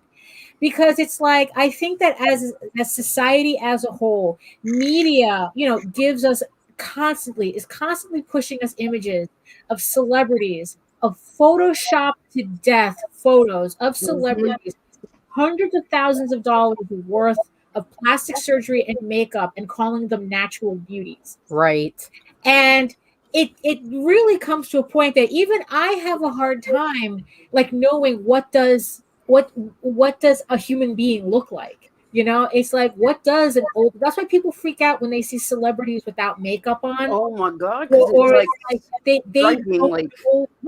because it's like, I think that as society as a whole, media, gives us is constantly pushing us images of celebrities, of Photoshop to death photos of celebrities, hundreds of thousands of dollars worth of plastic surgery and makeup, and calling them natural beauties. Right. And it really comes to a point that even I have a hard time like knowing what does a human being look like. It's like, what does an old? That's why people freak out when they see celebrities without makeup on. Oh my god! Or they don't know,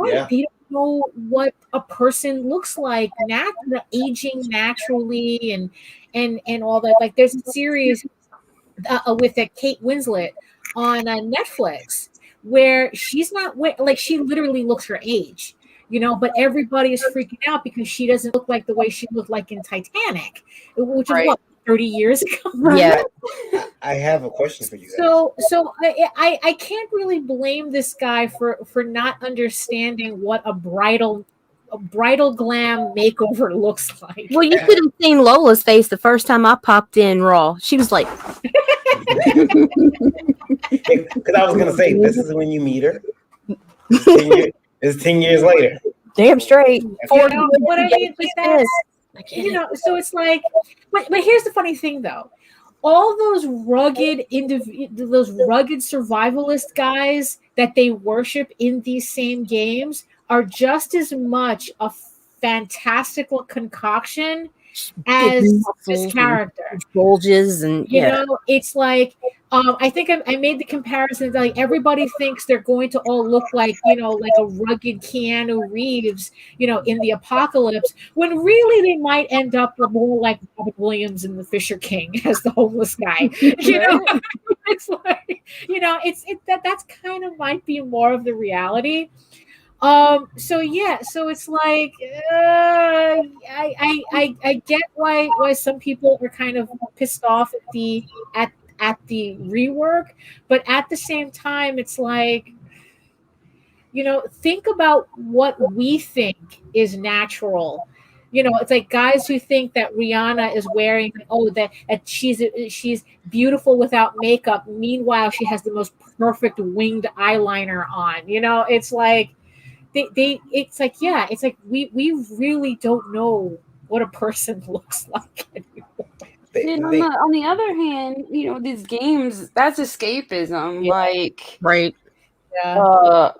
Yeah. they don't know what a person looks like, aging naturally, and all that. Like, there's a series with Kate Winslet on Netflix where she's not like, she literally looks her age, but everybody is freaking out because she doesn't look like the way she looked like in Titanic, which is what, 30 years ago. Yeah. I have a question for you guys. So I can't really blame this guy for not understanding what a bridal glam makeover looks like. Well, you could have seen Lola's face the first time I popped in Raw. She was like, Because I was gonna say, this is when you meet her. It's 10 years later. damn straight. What I mean, so it's like, but here's the funny thing, though. All those rugged survivalist guys that they worship in these same games are just as much a fantastical concoction as this character. Bulges and it's like, I think I made the comparison that, like, everybody thinks they're going to all look like, like a rugged Keanu Reeves, in the apocalypse, when really they might end up more like Robin Williams in The Fisher King as the homeless guy. It's like, that's kind of might be more of the reality. So it's like, I get why some people are kind of pissed off at the rework, but at the same time, it's like, think about what we think is natural. It's like guys who think that Rihanna is wearing, that she's beautiful without makeup. Meanwhile, she has the most perfect winged eyeliner on. It's like it's like we really don't know what a person looks like anymore. On the other hand, these games, that's escapism. Yeah. Like, right. Yeah.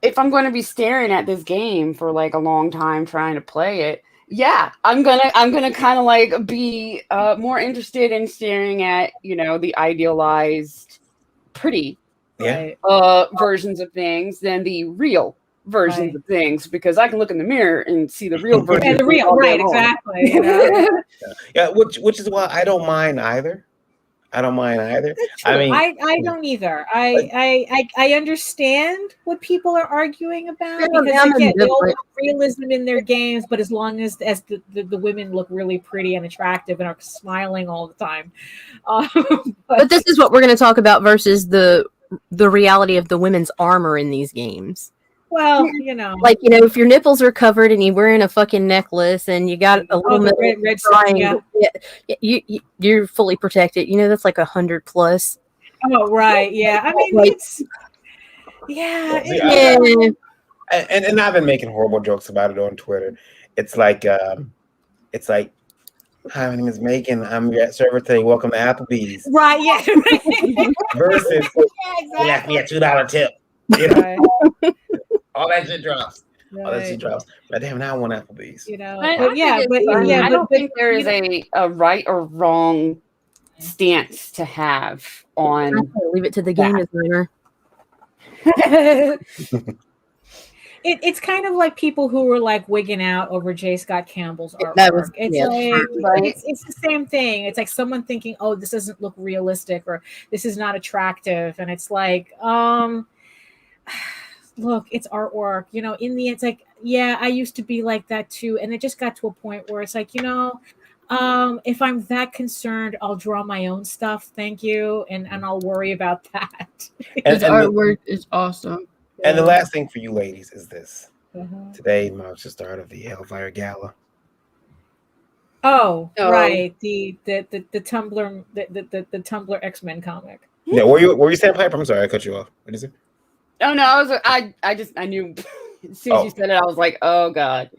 If I'm going to be staring at this game for like a long time trying to play it, I'm gonna kind of like be more interested in staring at the idealized, pretty versions of things than the real versions of things, because I can look in the mirror and see the real version. And the real, right? Exactly. Yeah, which is why I don't mind either. I mean, I don't either. I understand what people are arguing about, because again, they all want realism in their games, but as long as the women look really pretty and attractive and are smiling all the time. But this is what we're going to talk about versus the reality of the women's armor in these games. Well, Like, if your nipples are covered and you're wearing a fucking necklace and you got a little the metal red sign, triangle, you're fully protected. That's like 100 plus. Oh, right. Yeah. I mean, Like, it's yeah. Well, see, yeah. and I've been making horrible jokes about it on Twitter. It's like, hi, my name is Megan. I'm your server today. Welcome to Applebee's. Right. Yeah. Versus, Yeah, you left me a exactly. $2 tip. Right. All that shit drops. All that Right. shit drops. But damn, now I want Applebee's. But yeah, but yeah, I don't think there is you a right or wrong stance to have on. Leave it to the game designer. it's kind of like people who were like wigging out over J. Scott Campbell's artwork. It's the same thing. It's like someone thinking, oh, this doesn't look realistic or this is not attractive. And it's like, look, it's artwork. In the end, it's like, yeah, I used to be like that too. And it just got to a point where it's like, if I'm that concerned, I'll draw my own stuff. Thank you. And I'll worry about that. His artwork is awesome. And the last thing for you ladies is this. Uh-huh. Today marks the start of the Hellfire Gala. Oh, right. The Tumblr the Tumblr X-Men comic. Yeah, were you saying, Piper? I'm sorry, I cut you off. What is it? Oh no, I knew as soon as you said it, I was like, oh god.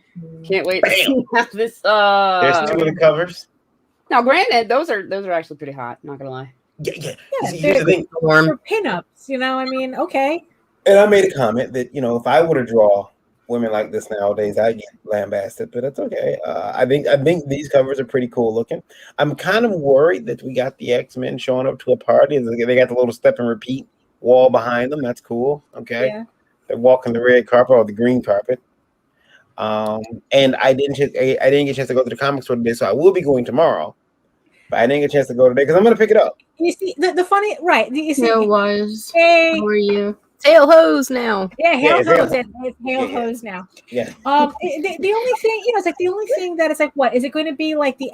Can't wait to see how this There's 2 of the covers. Now granted, those are actually pretty hot, not gonna lie. Yeah. Here's the thing. For pinups, I mean, okay. And I made a comment that, if I were to draw women like this nowadays, I'd get lambasted, but it's okay. I think these covers are pretty cool looking. I'm kind of worried that we got the X-Men showing up to a party and they got the little step and repeat wall behind them. That's cool. Okay. Yeah. They're walking the red carpet or the green carpet. And I didn't get a chance to go to the comic store today, so I will be going tomorrow. But I didn't get a chance to go today because I'm going to pick it up. You see, the funny, right? You see, hey, how are you? Hail hose now. Yeah, hail hose. It's hail hose now. Yeah. The only thing, it's like the only thing that it's like, what is it going to be like the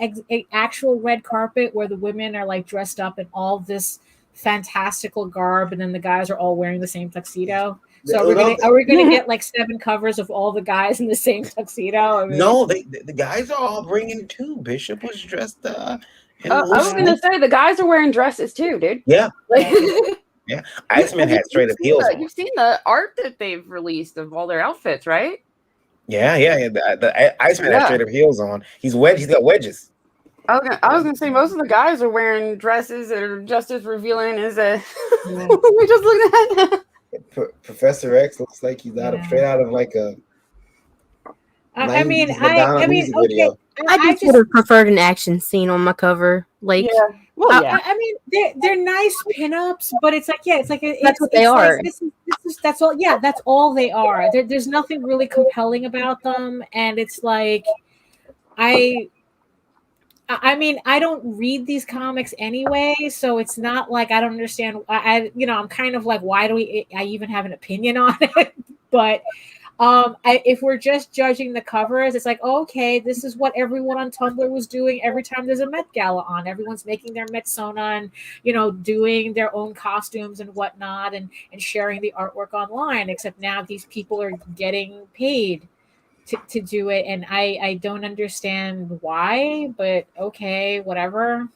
actual red carpet where the women are like dressed up in all this fantastical garb, and then the guys are all wearing the same tuxedo? So are we gonna get like 7 covers of all the guys in the same tuxedo? I mean, no, the guys are all bringing 2. Bishop was dressed. I was gonna say the guys are wearing dresses too, dude. Yeah. Yeah, Iceman had straight up heels. You've seen the art that they've released of all their outfits, right? Yeah. The Iceman had straight up heels on. He's got wedges. I was gonna say most of the guys are wearing dresses that are just as revealing as a. We just looked at that. Professor X looks like he's straight out of like a. I mean, okay. I just would have preferred an action scene on my cover. Like, well, I mean, they're nice pinups, but it's like, that's what they are. That's all. Yeah, that's all they are. There's nothing really compelling about them, and it's like, I mean, I don't read these comics anyway, so it's not like I don't understand. I'm kind of like, why do I even have an opinion on it? But if we're just judging the covers, it's like, okay, this is what everyone on Tumblr was doing every time there's a Met Gala on. Everyone's making their Metsona and, doing their own costumes and whatnot and sharing the artwork online, except now these people are getting paid to do it. And I don't understand why, but okay, whatever.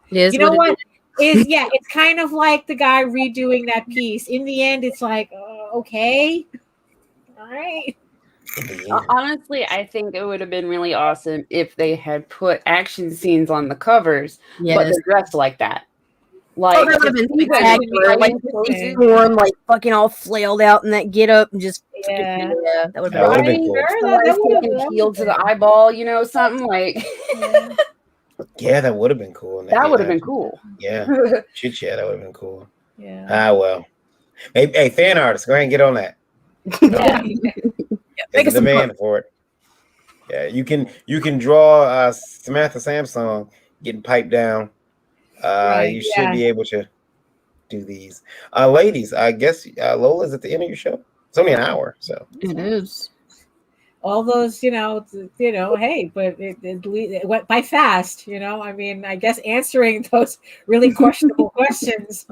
You know what? It's kind of like the guy redoing that piece. In the end, it's like, okay. All right. Honestly, I think it would have been really awesome if they had put action scenes on the covers, but they're dressed like that. Like, that would have been spectacular. Like fucking all flailed out in that get up and just that would have been cool. That would have healed to the eyeball, something like. Yeah, that would have been cool. That would have been cool. Yeah, that would have been cool. Yeah. Well. Hey, fan artists, go ahead and get on that. Make a demand for it. Yeah, you can draw Samantha Samsung getting piped down. You should be able to do these. Ladies, I guess Lola's at the end of your show. It's only an hour, so it is. all those, hey, but it went by fast, I mean, I guess answering those really questionable questions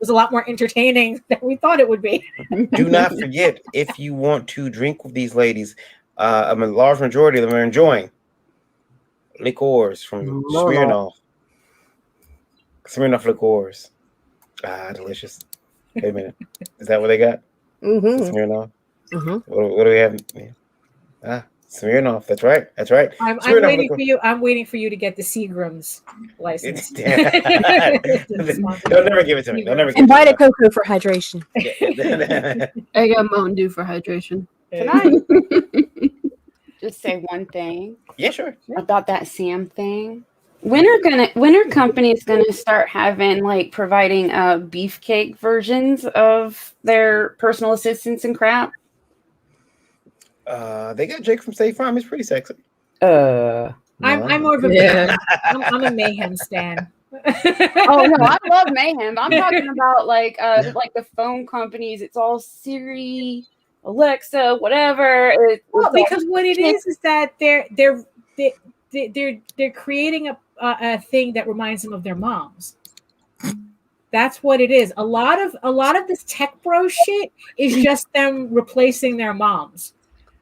was a lot more entertaining than we thought it would be. Do not forget, if you want to drink with these ladies, a large majority of them are enjoying liqueurs from Smirnoff. Smirnoff liqueurs. Delicious. Wait a minute. Is that what they got? Smirnoff? What do we have? Smirnoff. That's right. I'm waiting for you to get the Seagram's license. They'll never give it to me. And Vita Coco for hydration. I got Mountain Dew for hydration. Can I just say one thing? Yeah, sure. About that Sam thing. When are companies gonna start having like providing beefcake versions of their personal assistants and crap? They got Jake from State Farm. He's pretty sexy. I'm more of a I'm a Mayhem stan. Oh no, I love Mayhem. I'm talking about like the phone companies. It's all Siri, Alexa, whatever. Because what it is that they're creating a thing that reminds them of their moms. That's what it is. A lot of this tech bro shit is just them replacing their moms.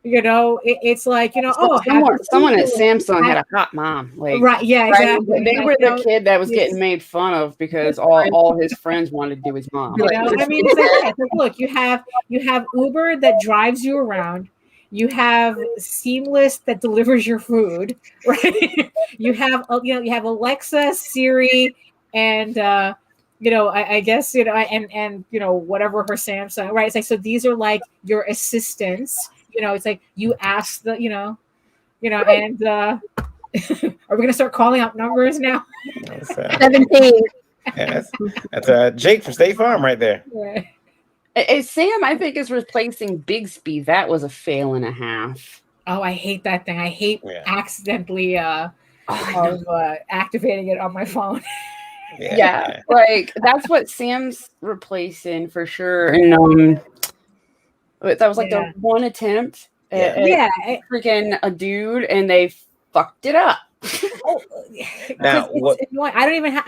It's like, someone at Samsung had a hot mom. Like, right, yeah, exactly. Right? They were the kid that was getting made fun of because all his friends wanted to do his mom. I mean, it's like, look, you have Uber that drives you around. You have Seamless that delivers your food, right? You have Alexa, Siri, and I guess and whatever her Samsung, right? It's like, so these are like your assistants. It's like you ask the, and are we gonna start calling out numbers now? 17. Yeah, that's Jake from State Farm right there. Yeah. Sam, I think, is replacing Bixby. That was a fail and a half. Oh, I hate that thing. I hate accidentally activating it on my phone. Yeah, like that's what Sam's replacing for sure. And that was like the one attempt at freaking a dude, and they fucked it up. Now, it's annoying. I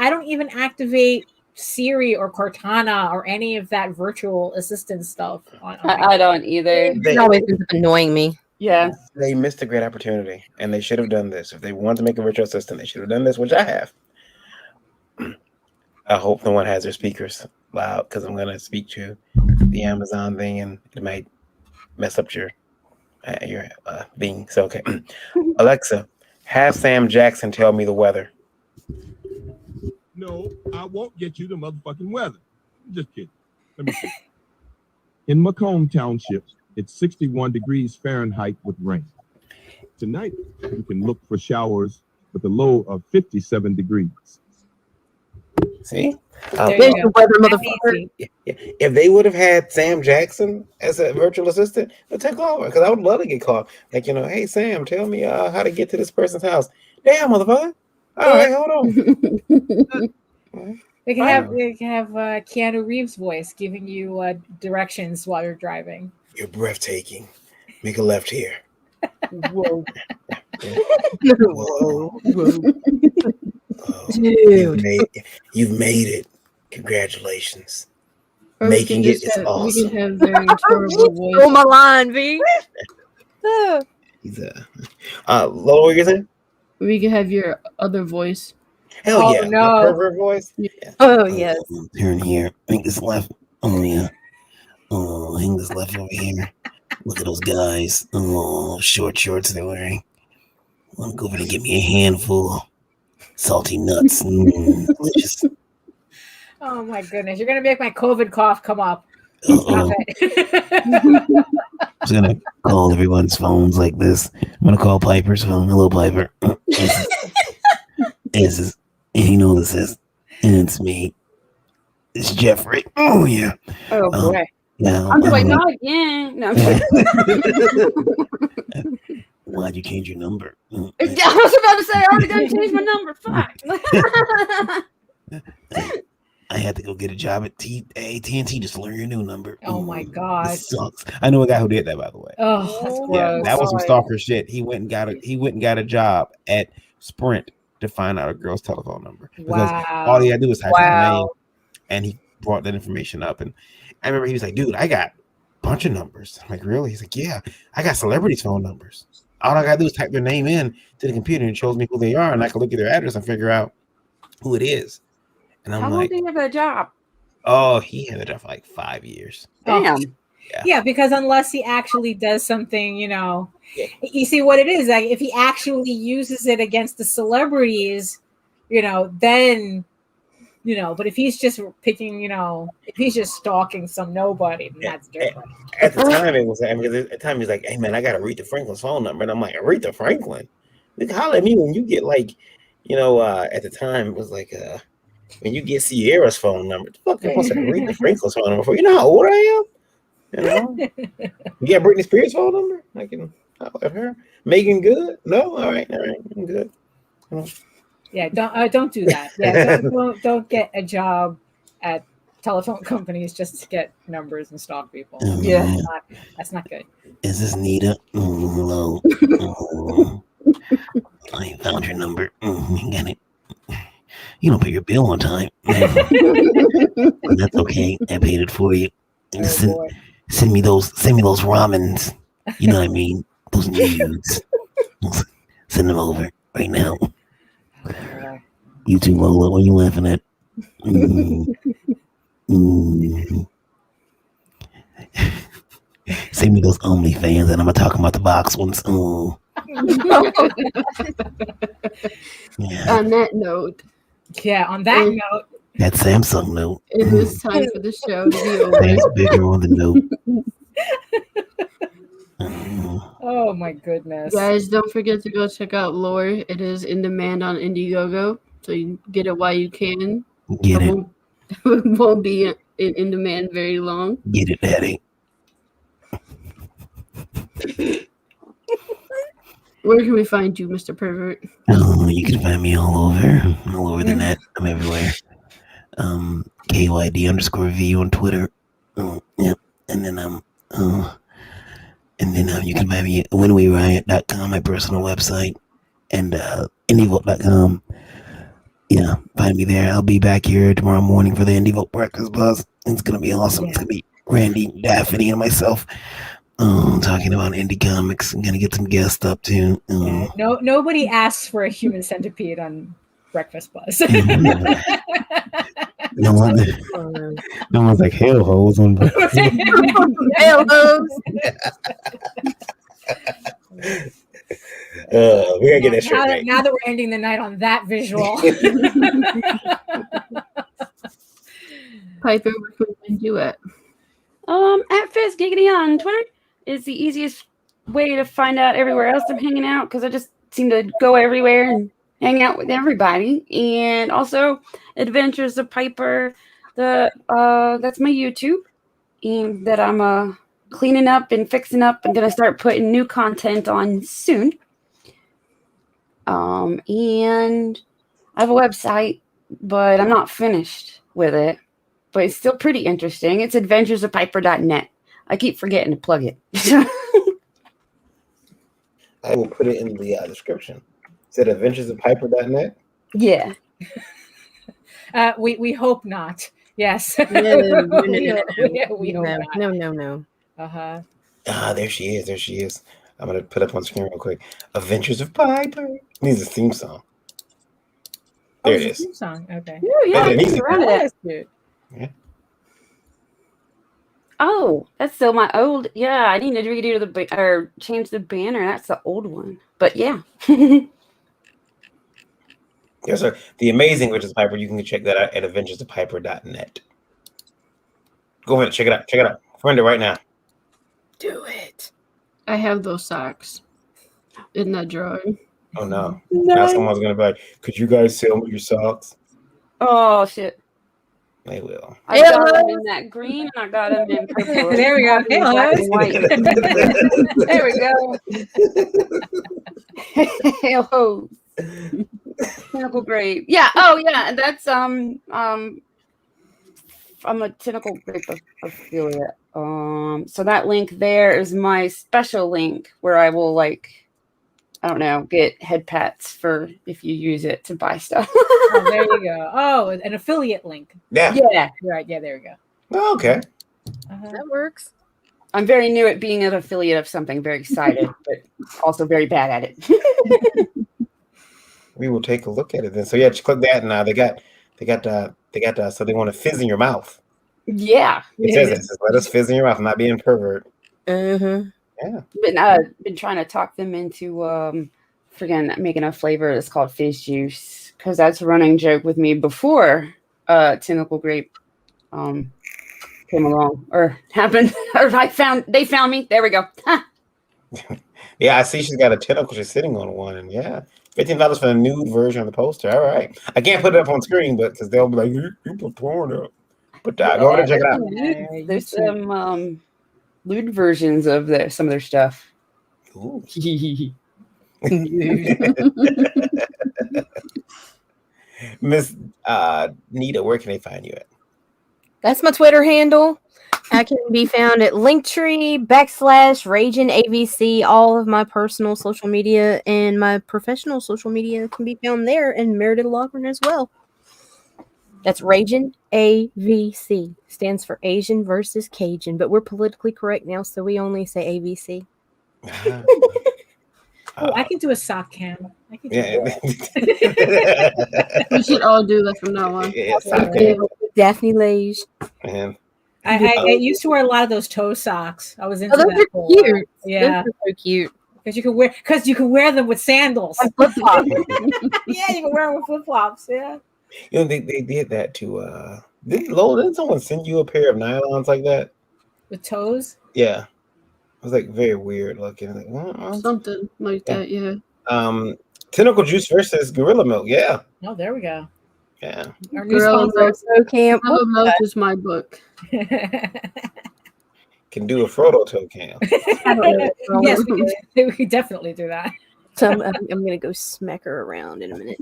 don't even activate Siri or Cortana or any of that virtual assistant stuff. I don't either. It always ends up annoying me. Yeah, they missed a great opportunity, and they should have done this. If they wanted to make a virtual assistant, they should have done this, which I have. I hope no one has their speakers loud because I'm going to speak to the Amazon thing, and it might mess up your being. So, okay. Alexa, have Sam Jackson tell me the weather. No, I won't get you the motherfucking weather. Just kidding. Let me see. In Macomb Township, it's 61 degrees Fahrenheit with rain. Tonight, you can look for showers with a low of 57 degrees. See? There's your weather, motherfucker. If they would have had Sam Jackson as a virtual assistant, it'd take over, because I would love to get called. Like, hey, Sam, tell me how to get to this person's house. Damn, motherfucker. All right, hold on. They can have Keanu Reeves' voice giving you directions while you're driving. You're breathtaking. Make a left here. Whoa. Whoa. Dude, you've made it. Congratulations. Making it is awesome. We can have very terrible voice. Oh, my line, V. He's Lola, what you saying? We can have your other voice. Hell yeah. No. The pervert voice. Yeah. Oh, yes. Turn here. Make this left. Oh, yeah. Oh, hang this left over here. Look at those guys. Oh, short shorts they're wearing. I want to go over and get me a handful. Salty nuts. Delicious. Oh my goodness. You're going to make my COVID cough come up. Uh-oh. Stop it. I'm just going to call everyone's phones like this. I'm going to call Piper's phone. Hello, Piper. This is, and you know this is, and it's me. It's Jeffrey. Oh, yeah. Oh, boy. Yeah. I'm like, not again. No, I'm Why'd you change your number? I was about to say, I already got to change my number. Fuck. I had to go get a job at AT&T just to learn your new number. Oh my God. This sucks. I know a guy who did that, by the way. Oh, that's Yeah, gross. that was some stalker shit. He went and got a job at Sprint to find out a girl's telephone number because all he had to do was type in her name, and he brought that information up. And I remember he was like, "Dude, I got a bunch of numbers." I'm like, "Really?" He's like, "Yeah, I got celebrities' phone numbers. All I gotta do is type their name in to the computer, and it shows me who they are, and I can look at their address and figure out who it is." And I'm How long like, did he have that job? "Oh, he had it up for like 5 years." Damn. Yeah, because unless he actually does something, you see what it is. Like if he actually uses it against the celebrities, then, but if he's just picking, if he's just stalking some nobody, then that's different. At the time, it was because at the time he's like, "Hey man, I got Aretha Franklin's phone number," and I'm like, "Aretha Franklin? You can holler at me when you get like, at the time it was like, when you get Sierra's phone number, the fuck wants Aretha Franklin's phone number for? You know how old I am? You got Britney Spears' phone number? I can holler at her. Megan Good? No, all right, I'm good. Yeah, don't do that. Yeah, don't get a job at telephone companies just to get numbers and stalk people. Yeah, that's not good. Is this Nita? Hello. I found your number. Got it. You don't pay your bill on time. That's okay. I paid it for you. Send me those ramens. You know what I mean? Those nudes. Send them over right now. You too, Lola. What are you laughing at? Send me those OnlyFans, and I'm gonna talk about the box ones. Yeah. On that note. Yeah, on that note. That Samsung note. It is time for the show to be over. That's bigger on the note. Oh my goodness. Guys, don't forget to go check out Lore. It is in demand on Indiegogo, so you can get it while you can. Get it. Won't be in demand very long. Get it, Daddy. Where can we find you, Mr. Pervert? You can find me all over the net. I'm everywhere. KYD_V on Twitter. Yep. And then you can find me at whenweriot.com, my personal website, and indievote.com. Yeah, find me there. I'll be back here tomorrow morning for the Indievote Breakfast Buzz. It's gonna be awesome. Yeah. It's gonna be Randy, Daphne, and myself. Talking about indie comics. I'm gonna get some guests up too. Nobody asks for a human centipede on Breakfast Buzz. No one's like hell hoes on Breakfast. Hell hoes. We gotta get that shirt right. Now that we're ending the night on that visual. Piper, where can we find you at? At Fizz Giggity on Twitter is the easiest way to find out everywhere else I'm hanging out, because I just seem to go everywhere and hang out with everybody. And also Adventures of Piper, that's my YouTube, and that I'm cleaning up and fixing up and gonna start putting new content on soon. And I have a website, but I'm not finished with it. But it's still pretty interesting. It's adventuresofpiper.net. I keep forgetting to plug it. I will put it in the description. Is it adventuresofpiper.net? Yeah. We hope not. Yes. No. We hope not. No. Uh-huh. There she is. I'm going to put up on screen real quick. Adventures of Piper. Needs a theme song. There it is. Theme song. Okay. Yeah, it. Yeah. Oh, that's still my old. Yeah, I need to redo or change the banner. That's the old one. But yeah. Yes, sir. The Amazing Adventures of Piper. You can check that out at adventuresofpiper.net. Go ahead, check it out. Find it right now. Do it. I have those socks in that drawer. Oh no! Now someone's gonna be like, "Could you guys sell me your socks?" Oh shit! They will. I got them in that green, and I got them in purple. There we go. Black and white. There we go. Hello. Pinnacle Grave. Yeah. Oh yeah. That's I'm a Tentacle Grape affiliate. So that link there is my special link where I will I don't know, get head pats for if you use it to buy stuff. Oh, there you go. Oh, an affiliate link. Yeah. Yeah. Right. Yeah, there we go. Oh, okay. That works. I'm very new at being an affiliate of something, very excited, but also very bad at it. We will take a look at it then. So yeah, just click that, and they got so they want to fizz in your mouth. Yeah. It says it says, let us fizz in your mouth. I'm not being pervert. Mm-hmm. Yeah. Been trying to talk them into making a flavor that's called fizz juice, because that's a running joke with me before Tentacle Grape came along or happened, or they found me. There we go. Yeah, I see she's got a tentacle. She's sitting on one, and yeah, $15 for the nude version of the poster. All right, I can't put it up on screen, but because they'll be like, you put porn up. But go over there and check it out. There's some lewd versions of some of their stuff. Ooh. Miss Nita, where can they find you at? That's my Twitter handle. I can be found at Linktree /RaginAVC. All of my personal social media and my professional social media can be found there, and Meredith Logren as well. That's Ragin AVC. Stands for Asian versus Cajun, but we're politically correct now, so we only say AVC. I can do a sock cam. I can do Yeah. We should all do that from now on. Yeah, Daphne Lage. Man. I used to wear a lot of those toe socks. I was into those that. are cute. Yeah, those are so cute. Because you can wear them with sandals. Flip flop. Yeah, you can wear them with flip flops. Yeah. You know, they did that to didn't someone send you a pair of nylons like that? With toes? Yeah. It was like very weird looking. Like, Something like that, yeah. Tentacle juice versus gorilla milk. Yeah. Oh, there we go. Yeah. Our new Gorilla sponsor. milk. Camp. Gorilla milk is my book. Can do a Frodo toe cam. Yes, we could definitely do that. So I'm gonna go smack her around in a minute.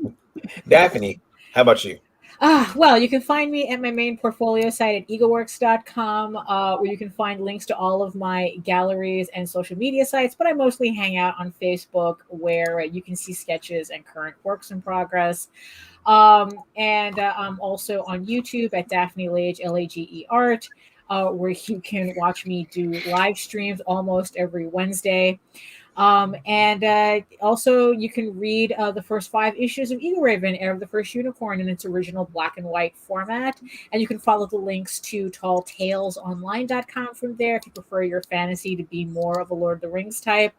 Daphne, how about you? Well, you can find me at my main portfolio site at egoworks.com, where you can find links to all of my galleries and social media sites, but I mostly hang out on Facebook, where you can see sketches and current works in progress. And I'm also on YouTube at Daphne Lage, Lage Art, where you can watch me do live streams almost every Wednesday. And also you can read the first 5 issues of Eagle Raven, Heir of the First Unicorn, in its original black and white format. And you can follow the links to talltalesonline.com from there if you prefer your fantasy to be more of a Lord of the Rings type.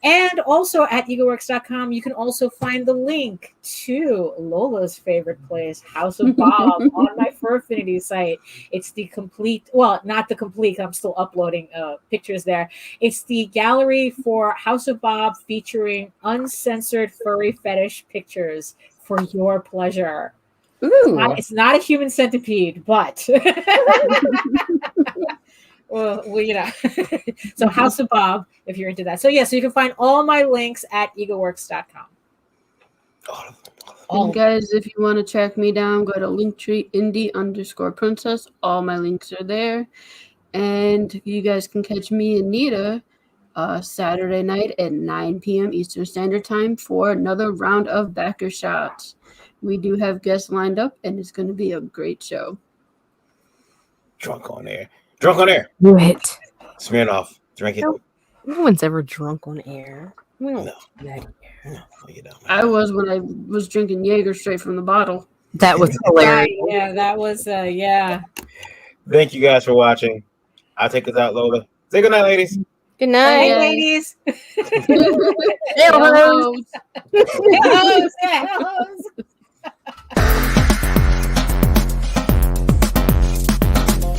And also at eagleworks.com, you can also find the link to Lola's favorite place, House of Bob, on my Fur Affinity site. It's the complete, well, not the complete, I'm still uploading pictures there. It's the gallery for House of Bob, featuring uncensored furry fetish pictures for your pleasure. Ooh. It's not a human centipede, but well, you know. So House of Bob, if you're into that. So yeah, so you can find all my links at egoworks.com. And guys, if you want to track me down, go to Linktree indie_princess. All my links are there. And you guys can catch me and Nita Saturday night at 9 p.m. Eastern Standard Time for another round of Backer Shots. We do have guests lined up, and it's going to be a great show. Drunk on air. Drunk on air. Do it. Smirnoff. Drink it. No one's ever drunk on air. We don't No. do that here. No, you don't. I was when I was drinking Jaeger straight from the bottle. That was hilarious. Yeah, that was yeah. Thank you guys for watching. I'll take us out, Lola. Say good night, ladies. Good night. Hey, Bye. ladies. Hello. Hello. Hello.